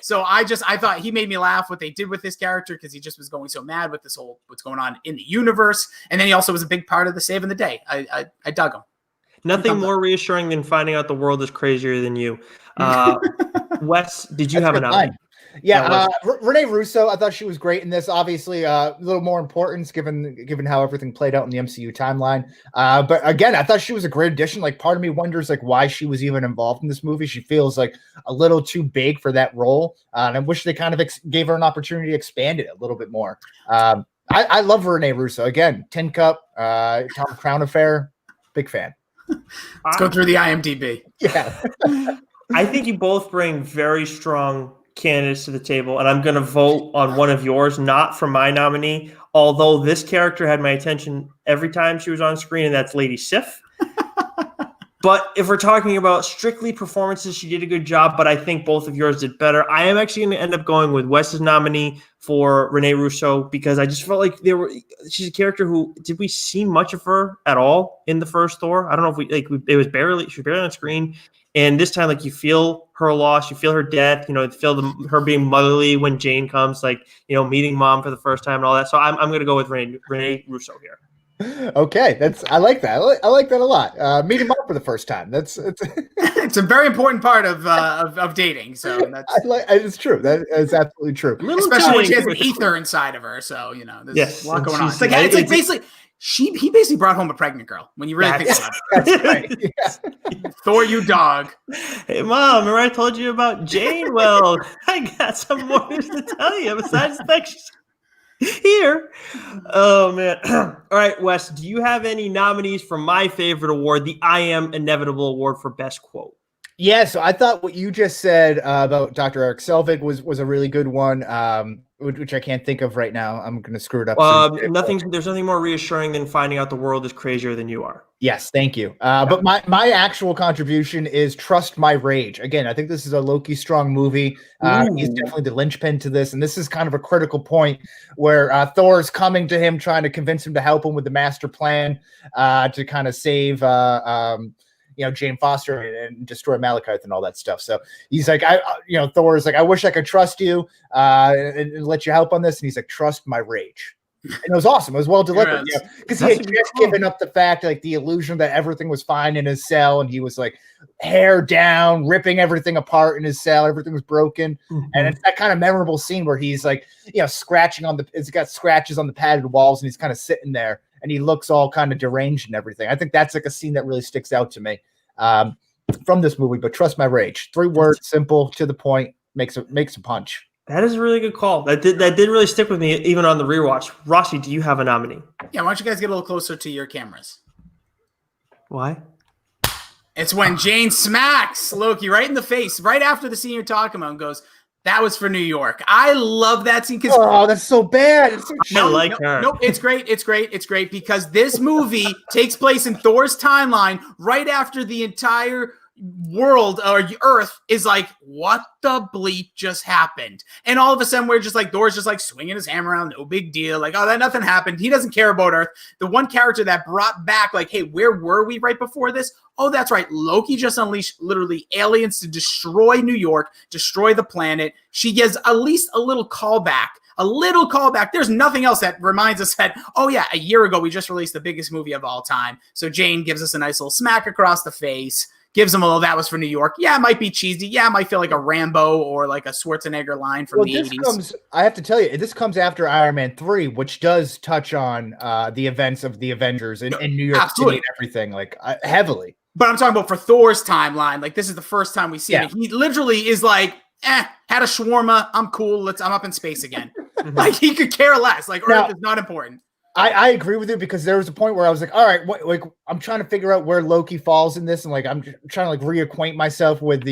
So I thought he made me laugh what they did with this character because he just was going so mad with this whole what's going on in the universe. And then he also was a big part of the saving the day. I dug him. Nothing more reassuring than finding out the world is crazier than you. Wes, did you have a nominee? Yeah, Renee Russo, I thought she was great in this. Obviously, a little more importance given how everything played out in the MCU timeline. But again, I thought she was a great addition. Like, part of me wonders like why she was even involved in this movie. She feels like a little too big for that role, and I wish they kind of gave her an opportunity to expand it a little bit more. I love Renee Russo. Again, Tin Cup, Tom Crown Affair, big fan. Let's go through the IMDb. Yeah, I think you both bring very strong candidates to the table, and I'm going to vote on one of yours, not for my nominee, although this character had my attention every time she was on screen, and that's Lady Sif. But if we're talking about strictly performances, she did a good job, but I think both of yours did better. I am actually going to end up going with Wes's nominee for Renee Russo because I just felt like she's a character who, did we see much of her at all in the first Thor? I don't know if she was barely on screen. And this time, like, you feel her loss, you feel her death, you feel her being motherly when Jane comes, like, meeting mom for the first time and all that. So I'm going to go with Renee Russo here. Okay, I like that. I like that a lot. Meeting mom for the first time. It's it's a very important part of dating. So it's true. That is absolutely true. Especially when she has an ether inside of her. So there's a lot going on. It's like basically. He basically brought home a pregnant girl when you really think about it. That's right. Yeah. Thor, you dog. Hey, Mom, remember I told you about Jane? Well, I got some more news to tell you besides the fact she's here. Oh, man. All right, Wes, do you have any nominees for my favorite award, the I Am Inevitable Award for Best Quote? Yeah, so I thought what you just said about Dr. Eric Selvig was a really good one, which I can't think of right now. I'm going to screw it up. There's nothing more reassuring than finding out the world is crazier than you are. Yes, thank you. But my actual contribution is Trust My Rage. Again, I think this is a Loki strong movie. He's definitely the linchpin to this, and this is kind of a critical point where Thor is coming to him, trying to convince him to help him with the master plan to kind of save Jane Foster and destroy Malekith and all that stuff. So he's like, Thor is like, I wish I could trust you and let you help on this. And he's like, trust my rage. And it was awesome. It was well delivered. Because he had just given up the fact, like the illusion that everything was fine in his cell. And he was like hair down, ripping everything apart in his cell. Everything was broken. Mm-hmm. And it's that kind of memorable scene where he's like, scratching it's got scratches on the padded walls and he's kind of sitting there. And he looks all kind of deranged and everything. I think that's like a scene that really sticks out to me from this movie. But Trust My Rage, 3 words, simple, to the point, makes a punch. That is a really good call. That did really stick with me even on the rewatch. Rossi, do you have a nominee? Yeah, why don't you guys get a little closer to your cameras? Why? It's when Jane smacks Loki right in the face, right after the scene you're talking about, and goes, "That was for New York." I love that scene because that's so bad. It's so her. No, it's great. It's great because this movie takes place in Thor's timeline right after the entire world or Earth is like, what the bleep just happened? And all of a sudden we're just like, Thor's just like swinging his hammer around, no big deal. Like, that nothing happened. He doesn't care about Earth. The one character that brought back like, hey, where were we right before this? Oh, that's right. Loki just unleashed literally aliens to destroy New York, destroy the planet. She gives at least a little callback. There's nothing else that reminds us that, oh yeah, a year ago we just released the biggest movie of all time. So Jane gives us a nice little smack across the face. gives him a little, that was for New York. Yeah, it might be cheesy. Yeah, it might feel like a Rambo or like a Schwarzenegger line from the 80s. I have to tell you, this comes after Iron Man 3, which does touch on the events of the Avengers in New York City and everything, like heavily. But I'm talking about for Thor's timeline. Like, this is the first time we see it. He literally is like, had a shawarma. I'm cool. I'm up in space again. Like, he could care less. Like, Earth is not important. I agree with you, because there was a point where I was like, all right, like, I'm trying to figure out where Loki falls in this. And like, I'm trying to like reacquaint myself with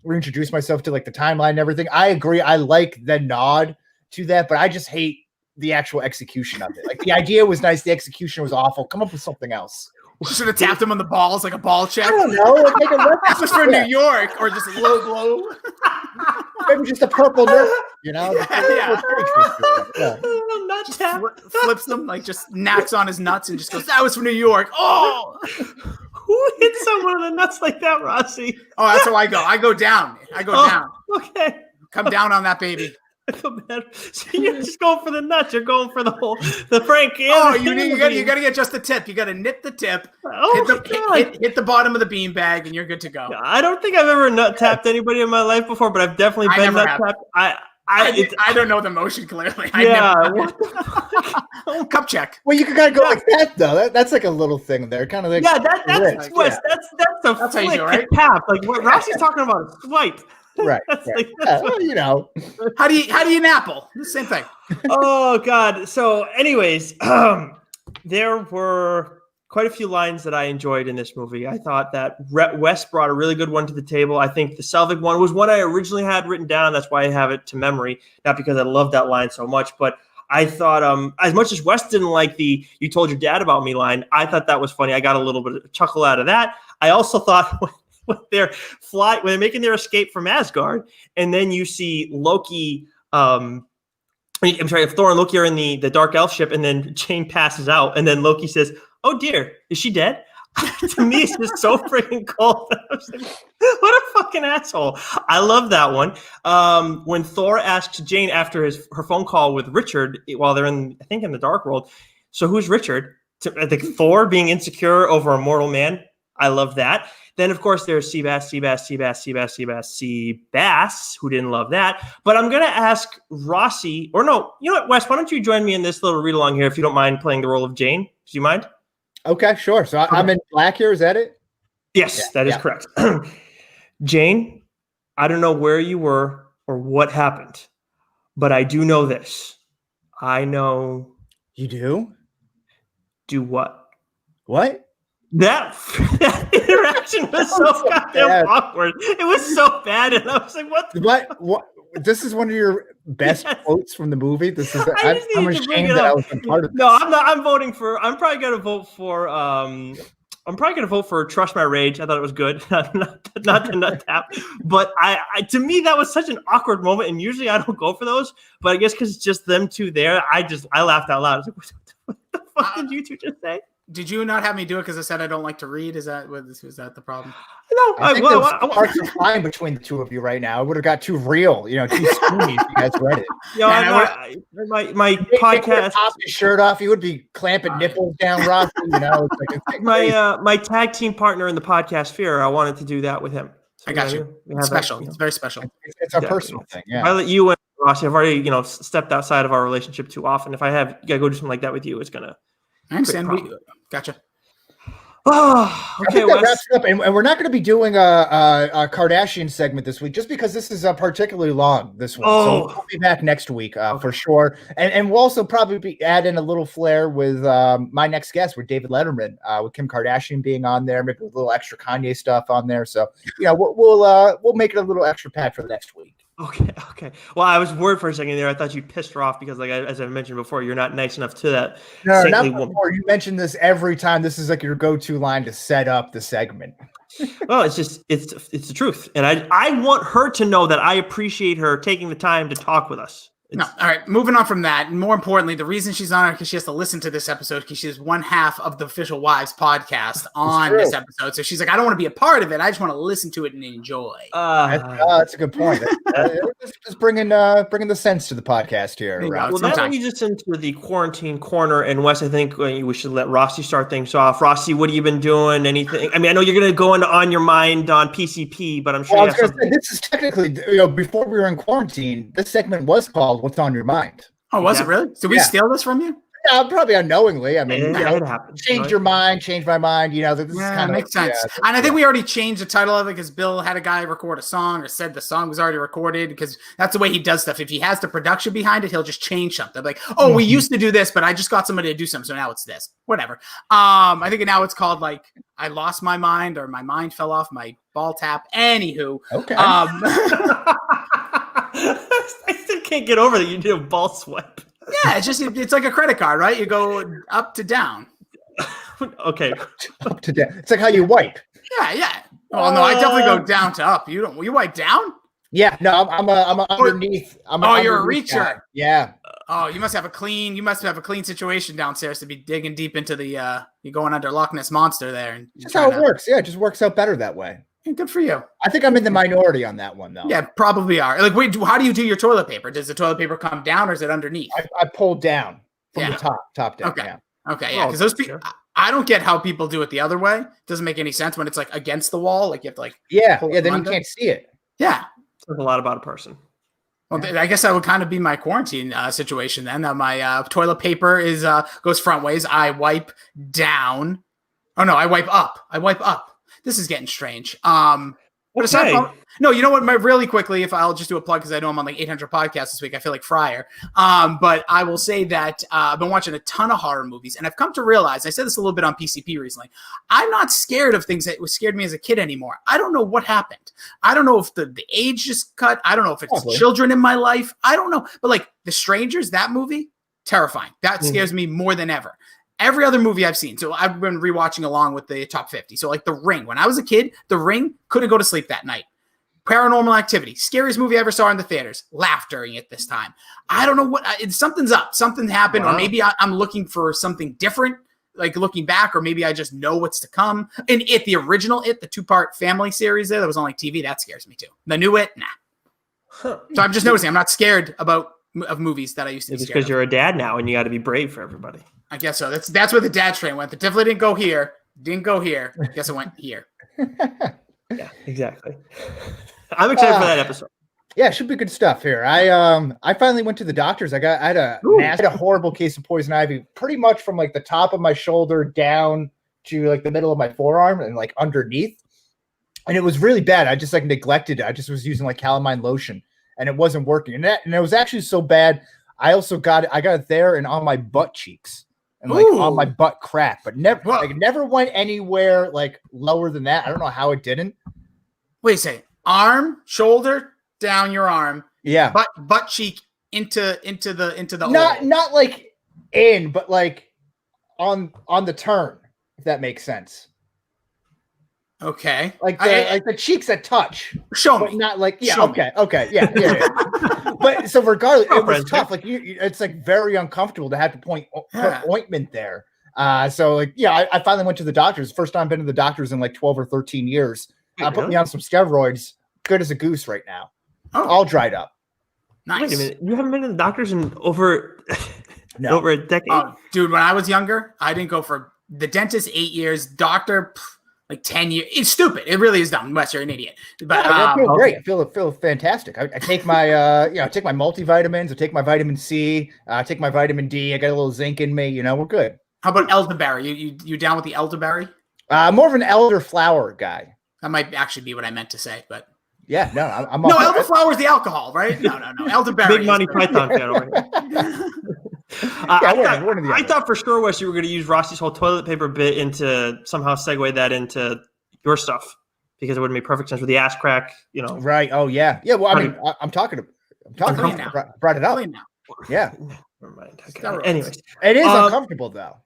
reintroduce myself to like the timeline and everything. I agree. I like the nod to that, but I just hate the actual execution of it. Like, the idea was nice. The execution was awful. Come up with something else. Should have tapped him on the balls like a ball check. I don't know. Like, this was for New York, or just low blow. Maybe just a purple nerf, Flips them, like just knacks on his nuts and just goes, that was for New York. Oh! Who hits someone in the nuts like that, Rossi? Oh, that's how I go. I go down. Down. Okay. Come down on that baby. I feel bad. So you're just going for the nuts. You're going for the Frank. Oh, you gotta get just the tip. You gotta nip the tip. Hit the bottom of the beanbag, and you're good to go. I don't think I've ever nut tapped anybody in my life before, but I've definitely been nut tapped. I don't know the motion clearly. What the fuck? Cup check. Well, you can kind of go like that though. That's like a little thing there, kind of like that's Wes. That's how you do, right? Tap. Like what Rossi's talking about, a swipe. Right. Well, How do you napple? The same thing. Oh God. So, anyways, there were quite a few lines that I enjoyed in this movie. I thought that Wes brought a really good one to the table. I think the Selvig one was one I originally had written down. That's why I have it to memory, not because I love that line so much, but I thought, as much as Wes didn't like the "you told your dad about me" line, I thought that was funny. I got a little bit of a chuckle out of that. I also thought when they're making their escape from Asgard, and then you see Loki. I'm sorry, if Thor and Loki are in the Dark Elf ship, and then Jane passes out, and then Loki says, "Oh dear, is she dead?" To me, it's just so freaking cold. I was like, what a fucking asshole! I love that one. When Thor asks Jane after her phone call with Richard while they're in the Dark World, so who's Richard? I think Thor being insecure over a mortal man. I love that. Then, of course, there's Seabass, who didn't love that. But I'm going to ask Rossi, or no, you know what, Wes, why don't you join me in this little read-along here if you don't mind playing the role of Jane? Do you mind? Okay, sure. So I'm in black here. Is that it? Yes, that is correct. Jane, I don't know where you were or what happened, but I do know this. I know. You do? Do what? What? That interaction was so goddamn awkward. It was so bad, and I was like, What? This is one of your best quotes from the movie. This is. I'm ashamed that I was a part of this. No, I'm not. I'm voting for. I'm probably gonna vote for. I'm probably gonna vote for "Trust My Rage." I thought it was good, not the nut tap. But I, to me, that was such an awkward moment, and usually I don't go for those. But I guess because it's just them two there, I laughed out loud. I was like, what the fuck did you two just say? Did you not have me do it because I said I don't like to read? Is that the problem? No, I think those parts are flying between the two of you right now. It would have got too real, too steamy if you guys read it. My podcast. Pop his shirt off. He would be clamping nipples down, Ross. My tag team partner in the podcast, Fear. I wanted to do that with him. So I got you. It's special. It's very special. It's a personal thing. Yeah. I let you and Rossi have already stepped outside of our relationship too often. If I gotta go do something like that with you, it's gonna. I understand. Gotcha. Oh, okay. I think that wraps it up, and we're not going to be doing a Kardashian segment this week, just because this is particularly long. This one, so we'll be back next week for sure, and we'll also probably add in a little flair with my next guest, with David Letterman, with Kim Kardashian being on there, maybe a little extra Kanye stuff on there. So we'll make it a little extra pack for the next week. Okay. Well, I was worried for a second there. I thought you pissed her off because, as I mentioned before, you're not nice enough to that. No, not before. Woman. You mentioned this every time. This is like your go-to line to set up the segment. Well, it's the truth, and I want her to know that I appreciate her taking the time to talk with us. No, all right. Moving on from that, and more importantly, the reason she's on it because she has to listen to this episode because she's one half of the Official Wives podcast on this episode. So she's like, I don't want to be a part of it. I just want to listen to it and enjoy. That's a good point. Just bringing the sense to the podcast here. Well, that leads us into the quarantine corner. And Wes, I think we should let Rossi start things off. Rossi, what have you been doing? Anything? I mean, I know you're going to go into On Your Mind on PCP, but I'm sure this is technically, before we were in quarantine, this segment was called What's on Your Mind. Oh, was it really? Did we steal this from you? Yeah, probably unknowingly. I mean, it happens. Change your mind, change my mind. This is kind of makes sense. And I think we already changed the title of it because Bill had a guy record a song or said the song was already recorded because that's the way he does stuff. If he has the production behind it, he'll just change something. Like, we used to do this, but I just got somebody to do something, so now it's this. Whatever. I think now it's called like I lost my mind or my mind fell off my ball tap. Anywho. Okay. I still can't get over that you did a ball swipe. Yeah, it's like a credit card, right? You go up to down. Okay. Up to down. It's like how you wipe. Yeah. Well, no, I definitely go down to up. You wipe down? Yeah, no, I'm underneath. You're a reacher. Guy. Yeah. Oh, you must have a clean situation downstairs to be digging deep into the you're going under Loch Ness Monster there. And that's how it works. Yeah, it just works out better that way. Good for you. I think I'm in the minority on that one, though. Yeah, probably are. Like, wait, how do you do your toilet paper? Does the toilet paper come down or is it underneath? I pull down from the top down. Okay. Yeah. Okay, yeah, because those people, I don't get how people do it the other way. It doesn't make any sense when it's like against the wall. Like you have to like then you can't see it. Yeah. Says a lot about a person. Well, I guess that would kind of be my quarantine situation then. My toilet paper is goes front ways. I wipe down. Oh no, I wipe up. This is getting strange. But aside from, no, you know what? Really quickly, if I'll just do a plug because I know I'm on like 800 podcasts this week. I feel like Fryer. But I will say that I've been watching a ton of horror movies, and I've come to realize. I said this a little bit on PCP recently. I'm not scared of things that scared me as a kid anymore. I don't know what happened. I don't know if the age just cut. I don't know if it's children in my life. I don't know. But like The Strangers, that movie, terrifying. That scares me more than ever. Every other movie I've seen. So I've been rewatching along with the top 50. So like The Ring. When I was a kid, The Ring, couldn't go to sleep that night. Paranormal Activity. Scariest movie I ever saw in the theaters. Laughed during it this time. I don't know what. Something's up. Something happened. Wow. Or maybe I'm looking for something different. Like looking back. Or maybe I just know what's to come. And the original the 2-part family series there that was on like TV. That scares me too. The new nah. So I'm just noticing. I'm not scared of movies that I used to be scared because you're a dad now and you got to be brave for everybody. I guess so. That's where the dad train went. It definitely didn't go here. I guess it went here. Yeah, exactly. I'm excited for that episode. Yeah, it should be good stuff here. I finally went to the doctors. I had a horrible case of poison ivy, pretty much from like the top of my shoulder down to like the middle of my forearm and like underneath. And it was really bad. I just like neglected it. I just was using like calamine lotion and it wasn't working. And it was actually so bad. I also got it there and on my butt cheeks. And like on my butt crack, but never went anywhere like lower than that. I don't know how it didn't. Wait a second. Arm, shoulder, down your arm. Yeah. Butt cheek into the not like in, but like on the turn, if that makes sense. Okay. Like the cheeks that touch. Show me. But not like okay. Yeah. But so regardless, it was tough. Like it's like very uncomfortable to have to put ointment there. So like I finally went to the doctors. First time I've been to the doctors in like 12 or 13 years. Put me on some steroids. Good as a goose right now. All dried up. Nice. Wait a minute. You haven't been to the doctors in over over a decade? Dude, when I was younger, I didn't go for the dentist 8 years, doctor like 10 years. It's stupid. It really is dumb unless you're an idiot. But I feel great. I feel fantastic. I take my take my multivitamins, I take my vitamin C, I take my vitamin D, I got a little zinc in me, we're good. How about elderberry? You down with the elderberry? More of an elderflower guy. That might actually be what I meant to say, but yeah, no, I'm no, elderflower is the alcohol, right? No. Elderberry. Big Monty Python fan over here. I thought for sure, Wes, you were going to use Rossi's whole toilet paper bit into somehow segue that into your stuff because it would make perfect sense with the ass crack, Right. Oh yeah. Yeah. Well, I mean, I'm talking. Brought it up. Yeah. Never mind. Okay. Anyways, it is uncomfortable though.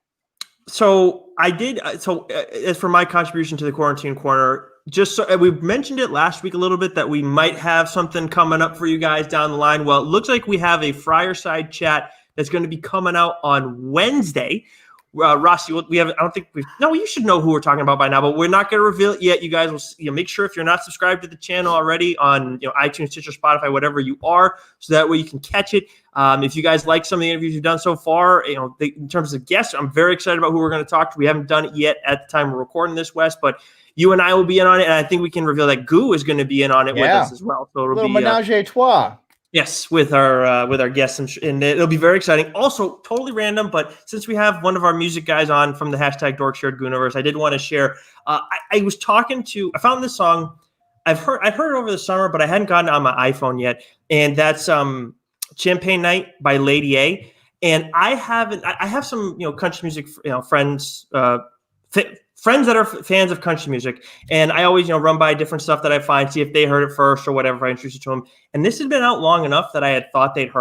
So I did. So as for my contribution to the quarantine corner, just so we mentioned it last week a little bit that we might have something coming up for you guys down the line. Well, it looks like we have a Friarside chat that's going to be coming out on Wednesday. Rossi, we have. I don't think we. No, you should know who we're talking about by now, but we're not going to reveal it yet. You guys will make sure if you're not subscribed to the channel already on iTunes, Stitcher, Spotify, whatever you are, so that way you can catch it. If you guys like some of the interviews you've done so far, in terms of guests, I'm very excited about who we're going to talk to. We haven't done it yet at the time we're recording this, Wes, but you and I will be in on it, and I think we can reveal that Goo is going to be in on it with us as well. So it'll be menage a trois. Yes, with our guests, and it'll be very exciting. Also, totally random, but since we have one of our music guys on from the hashtag #DorkSharedGooniverse, I did want to share. I found this song. I'd heard it over the summer, but I hadn't gotten it on my iPhone yet, and that's "Champagne Night" by Lady A. And I have some country music friends. Friends that are fans of country music, and I always, run by different stuff that I find, see if they heard it first or whatever. I introduce it to them, and this has been out long enough that I had thought they'd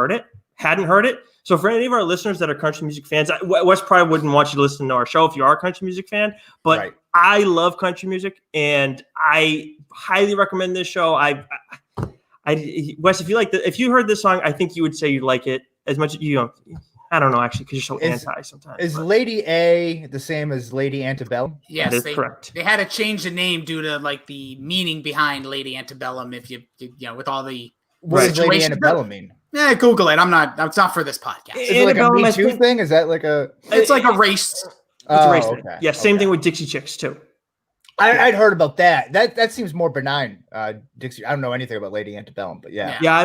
hadn't heard it. So for any of our listeners that are country music fans, Wes probably wouldn't want you to listen to our show if you are a country music fan, but right. I love country music, and I highly recommend this show. Wes, if you heard this song, I think you would say you'd like it as much as I don't know, actually, because you're so anti sometimes. Is Lady A the same as Lady Antebellum? Yes, that is correct. They had to change the name due to the meaning behind Lady Antebellum. If you with all the what does Lady Antebellum mean? Yeah, Google it. It's not for this podcast. Is it like a Me Too thing? Is that like a? It's like a race. It's a race thing. Yeah, same thing with Dixie Chicks too. I'd heard about that. That seems more benign. Dixie. I don't know anything about Lady Antebellum, but yeah. I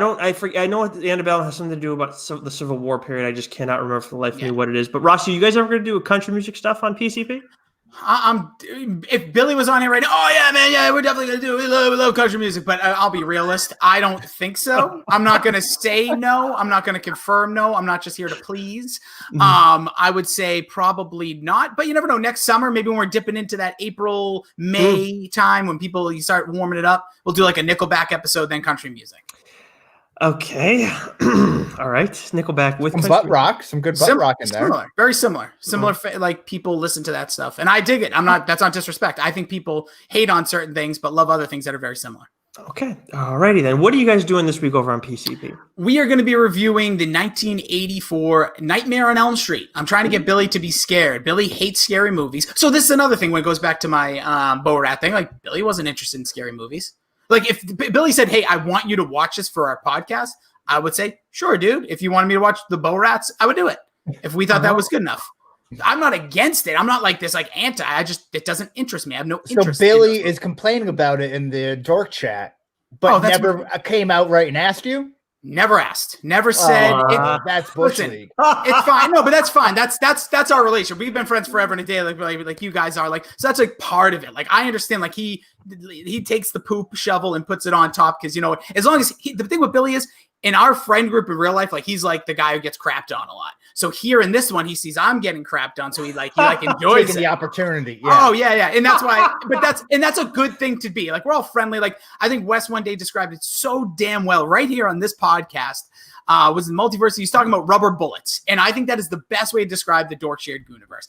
know the Antebellum has something to do about the Civil War period. I just cannot remember for the life of me what it is. But Rossi, you guys ever going to do a country music stuff on PCP? If Billy was on here right now, oh yeah, man, yeah, we're definitely gonna do it. We love country music, but I'll be realist. I don't think so. I'm not gonna say no. I'm not gonna confirm no. I'm not just here to please. I would say probably not, but you never know. Next summer, maybe when we're dipping into that April, May time when you start warming it up, we'll do like a Nickelback episode, then country music. Okay. All right. Nickelback with some butt rock, some good butt rock in there. Similar, very similar. Like people listen to that stuff. And I dig it. That's not disrespect. I think people hate on certain things, but love other things that are very similar. Okay. All righty then. What are you guys doing this week over on PCP? We are going to be reviewing the 1984 Nightmare on Elm Street. I'm trying to get Billy to be scared. Billy hates scary movies. So this is another thing when it goes back to my Bo Rat thing. Like Billy wasn't interested in scary movies. Like if Billy said, "Hey, I want you to watch this for our podcast," I would say, "Sure, dude. If you wanted me to watch the Bo Rats, I would do it. If we thought that was good enough." I'm not against it. I'm not like this anti. It doesn't interest me. I have no interest. So Billy is complaining about it in the dork chat, but never came out right and asked you. Never asked. Never said. That's Bush League. It's fine. No, but that's fine. That's our relationship. We've been friends forever and a day, like you guys are. So that's part of it. I understand. He takes the poop shovel and puts it on top because as long as the thing with Billy is in our friend group in real life, he's the guy who gets crapped on a lot. So here in this one, he sees I'm getting crapped on, so he enjoys taking the opportunity. Yeah. Oh yeah, and that's why. But that's a good thing to be. We're all friendly. I think Wes one day described it so damn well right here on this podcast. Was the multiverse? He's talking about rubber bullets, and I think that is the best way to describe the Dork Shared Gooniverse.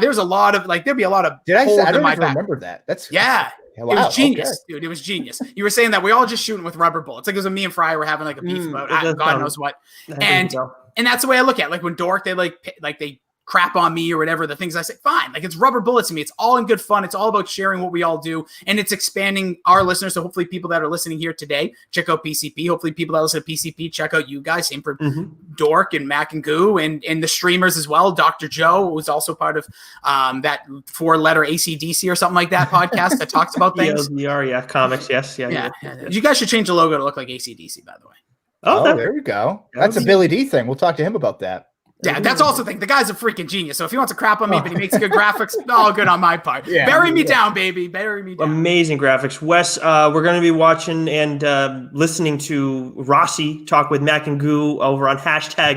There's a lot of there'd be a lot of. Did I say? I don't even remember that. Wow, it was genius, dude. It was genius. You were saying that we all just shooting with rubber bullets. It was me and Fry were having a beef about God knows what, and that's the way I look at it. When Dork they they crap on me or whatever, the things I say, fine. It's rubber bullets to me. It's all in good fun. It's all about sharing what we all do. And it's expanding our listeners. So hopefully people that are listening here today, check out PCP. Hopefully people that listen to PCP, check out you guys. Same for Dork and Mac and Goo and the streamers as well. Dr. Joe was also part of that 4-letter ACDC or something like that podcast that talks about things. Yeah, comics. Yes. Yeah. You guys should change the logo to look like ACDC, by the way. Oh, there we go. That's a Billy D thing. We'll talk to him about that. Yeah, that's also the thing. The guy's a freaking genius. So if he wants to crap on me, but he makes good graphics, all good on my part. Yeah, bury me down, baby. Bury me down. Amazing graphics. Wes, we're going to be watching and listening to Rossi talk with Mac and Goo over on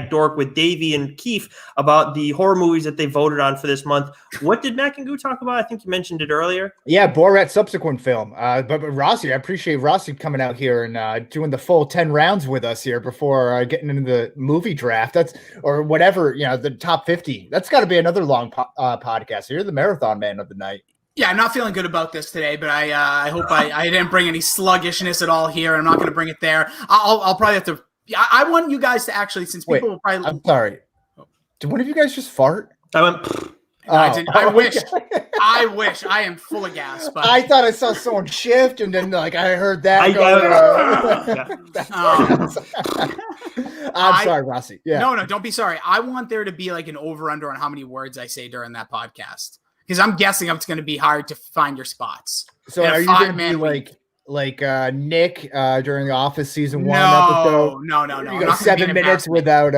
#Dork with Davey and Keith about the horror movies that they voted on for this month. What did Mac and Goo talk about? I think you mentioned it earlier. Yeah, Borat's subsequent film. But Rossi, I appreciate Rossi coming out here and doing the full 10 rounds with us here before getting into the movie draft. Or whatever. The top 50. That's got to be another long podcast. You're the marathon man of the night. Yeah, I'm not feeling good about this today, but I hope I didn't bring any sluggishness at all here. I'm not going to bring it there. I'll probably have to. I want you guys to actually, since people will probably. I'm sorry. Did one of you guys just fart? I went. I wish. I wish. I am full of gas. But I thought I saw someone shift, and then I heard that. I'm sorry, Rossi. Yeah. No, don't be sorry. I want there to be like an over/under on how many words I say during that podcast, because I'm guessing it's going to be hard to find your spots. So are you going to be like Nick during the Office season 1 episode? No. You got 7 minutes without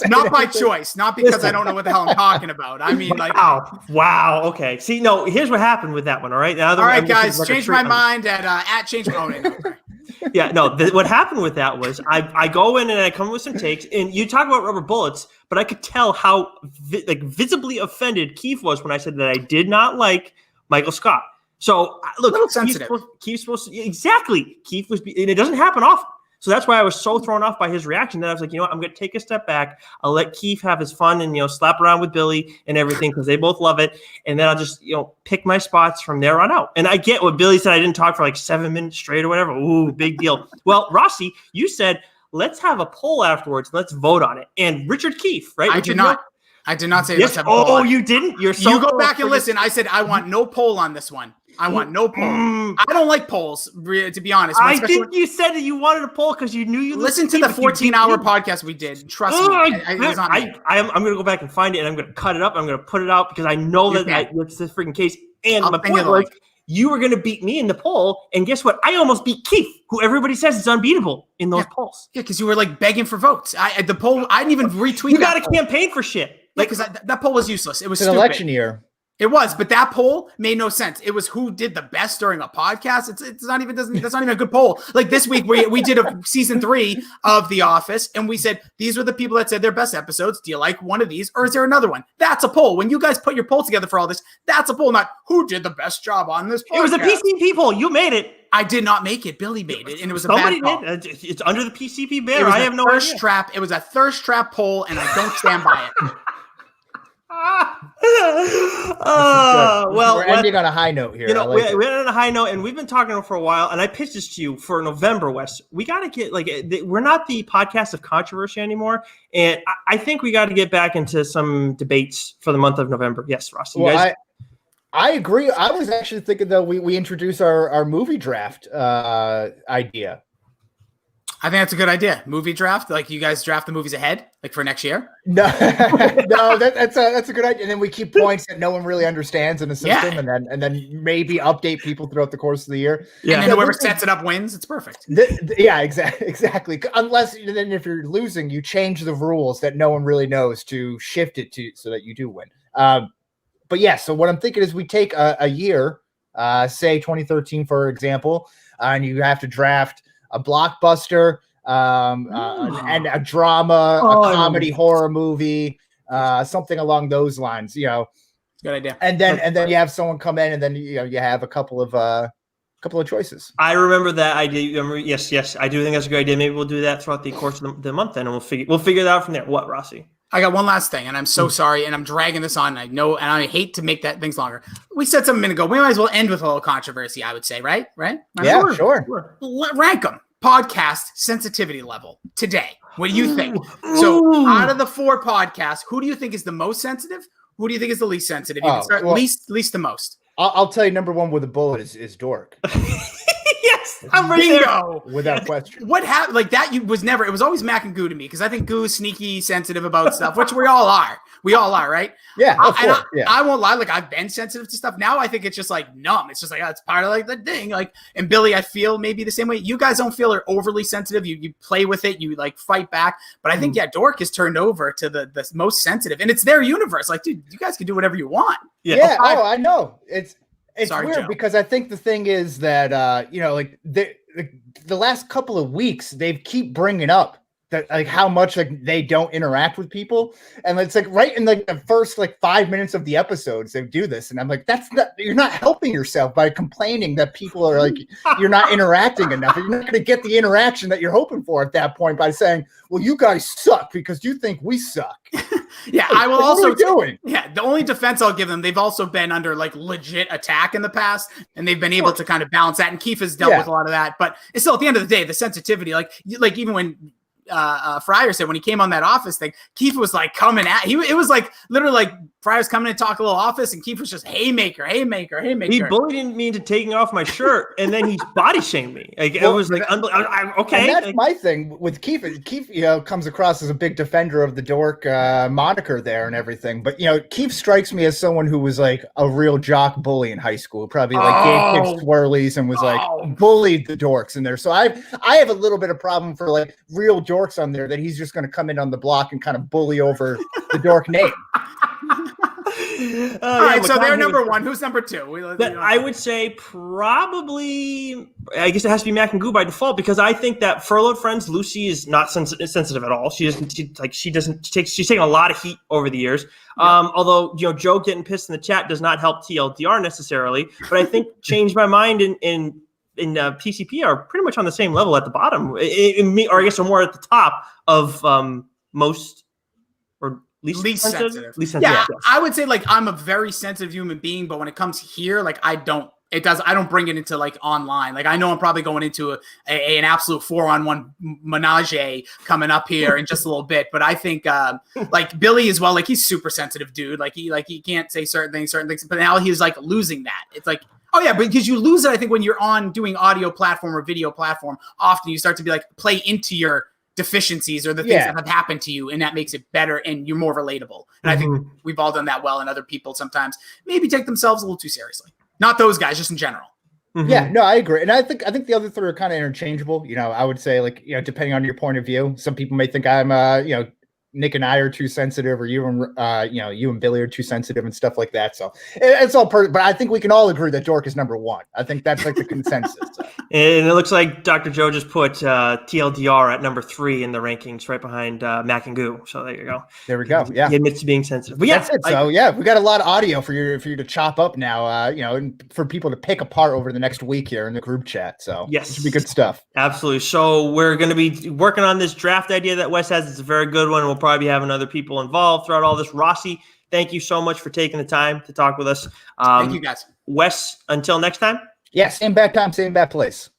not by choice, not because I don't know what the hell I'm talking about. I mean, like, wow. Okay. See, no. Here's what happened with that one. All right. Now, all right, guys, change my mind at change. Oh, no. Yeah, no. What happened with that was I go in and I come with some takes, and you talk about rubber bullets, but I could tell how visibly offended Keith was when I said that I did not like Michael Scott. So look, Keith's supposed to, exactly. Keith was, and it doesn't happen often. So that's why I was so thrown off by his reaction that I was like, you know what, I'm going to take a step back. I'll let Keith have his fun and, slap around with Billy and everything because they both love it. And then I'll just, pick my spots from there on out. And I get what Billy said. I didn't talk for like 7 minutes straight or whatever. Ooh, big deal. Well, Rossi, you said, let's have a poll afterwards. Let's vote on it. And Richard Keefe, right? I did not say yes. Let's have a poll. Oh, you didn't? You go back and listen. I said, I want no poll on this one. I want no poll. I don't like polls, to be honest. I think you said that you wanted a poll because you knew you listen to the 14-hour podcast we did. Trust me. I'm going to go back and find it, and I'm going to cut it up. I'm going to put it out because I know that's the freaking case. And my point was, you were going to beat me in the poll, and guess what? I almost beat Keith, who everybody says is unbeatable in those polls. Yeah, because you were like begging for votes. The poll, I didn't even retweet. You got a campaign for shit. Because that poll was useless. It was an election year. It was, but that poll made no sense. It was who did the best during a podcast. It's not even that's not even a good poll. Like this week, we did a season 3 of The Office, and we said these were the people that said their best episodes. Do you like one of these, or is there another one? That's a poll. When you guys put your poll together for all this, that's a poll, not who did the best job on this podcast. It was a PCP poll. You made it. I did not make it. Billy made it, and it was a bad poll. It's under the PCP banner. I have no idea. It was a thirst trap poll, and I don't stand by it. Well, we're ending on a high note here. We're ending on a high note, and we've been talking for a while. And I pitched this to you for November, Wes. We got to get we're not the podcast of controversy anymore, and I think we got to get back into some debates for the month of November. Yes, Ross. I agree. I was actually thinking though we introduce our movie draft idea. I think that's a good idea. Movie draft, like you guys draft the movies ahead, like for next year. No, that's a good idea. And then we keep points that no one really understands in the system, and then maybe update people throughout the course of the year. Yeah, and then whoever sets it up wins. It's perfect. Exactly. Unless then if you're losing, you change the rules that no one really knows to shift it to so that you do win. But yeah, so what I'm thinking is we take a year, say 2013 for example, and you have to draft a blockbuster, and a drama, a comedy horror movie, something along those lines. Good idea. And then you have someone come in, and then you have a couple of choices. I remember that idea. Yes, I do think that's a good idea. Maybe we'll do that throughout the course of the month, then, and we'll figure it out from there. What, Rossi? I got one last thing, and I'm so sorry, and I'm dragging this on. I know, and I hate to make that things longer. We said something a minute ago. We might as well end with a little controversy, I would say, right? Yeah, sure. Rank them. Podcast sensitivity level today. What do you think? So out of the 4 podcasts, who do you think is the most sensitive? Who do you think is the least sensitive? You can start least the most. I'll tell you, number 1 with a bullet is Dork. Yes, I'm right Bingo. There. Without question. What happened? Like that it was always Mac and Goo to me, because I think Goo is sneaky sensitive about stuff, which we all are. We all are, right? Yeah. I won't lie. Like I've been sensitive to stuff. Now I think it's just like numb. It's just like it's part of like the thing. Like, and Billy, I feel maybe the same way. You guys don't feel are overly sensitive. You play with it. You like fight back. But I think Dork is turned over to the most sensitive, and it's their universe. Like, dude, you guys can do whatever you want. Yeah. I know. It's Sorry, weird, Joe. because I think the thing is that like the last couple of weeks they've keep bringing up that like how much like they don't interact with people, and it's like right in like the first like 5 minutes of the episodes they do this, and I'm like, you're not helping yourself by complaining that people are like you're not interacting enough. You're not going to get the interaction that you're hoping for at that point by saying, well, you guys suck because you think we suck. Yeah, I will What also are we doing? Yeah, the only defense I'll give them, they've also been under like legit attack in the past, and they've been able to kind of balance that. And Keith has dealt with a lot of that, but it's still at the end of the day, the sensitivity, like even when Fryer said when he came on that Office thing, Keith was like coming at it was like literally like Fryer's coming in to talk a little Office, and Keith was just haymaker. He bullied me into taking off my shirt, and then he body shamed me. Like it was like okay. And that's my thing with Keith. Keith, comes across as a big defender of the dork moniker there and everything. But Keith strikes me as someone who was like a real jock bully in high school. Probably like gave kids swirlies and was like bullied the dorks in there. So I have a little bit of problem for like real dorks on there that he's just going to come in on the block and kind of bully over the dork name. All right, so they're number one. Who's number two? I would say probably, I guess it has to be Mac and Goo by default, because I think that Furloughed Friends, Lucy is not sensitive at all. She's taken a lot of heat over the years. Although Joe getting pissed in the chat does not help TLDR necessarily, but I think Change My Mind in PCP are pretty much on the same level at the bottom, or I guess are more at the top of most or least sensitive. Yeah, I would say like I'm a very sensitive human being, but when it comes here, like I don't bring it into like online. Like I know I'm probably going into an absolute 4-on-1 menage coming up here in just a little bit, but I think like Billy as well, like he's super sensitive dude. Like he can't say certain things, but now he's like losing that. It's like, oh yeah, because you lose it, I think, when you're on doing audio platform or video platform, often you start to be like play into your deficiencies or the things that have happened to you, and that makes it better and you're more relatable. And I think we've all done that well, and other people sometimes maybe take themselves a little too seriously. Not those guys, just in general. Yeah, no, I agree. And I think the other three are kind of interchangeable. I would say like, depending on your point of view, some people may think I'm Nick and I are too sensitive, or you and Billy are too sensitive and stuff like that. So it's all but I think we can all agree that dork is number one. I think that's like the consensus. And it looks like Dr. Joe just put TLDR at number 3 in the rankings, right behind Mac and Goo. So there you go. There we go. Yeah, he admits to being sensitive. But yeah, that's it. So we got a lot of audio for you to chop up now. And for people to pick apart over the next week here in the group chat. So yes, it should be good stuff. Absolutely. So we're going to be working on this draft idea that Wes has. It's a very good one. We'll probably be having other people involved throughout all this. Rossi, thank you so much for taking the time to talk with us. Thank you guys. Wes, until next time. Yeah, same bad time, same bad place.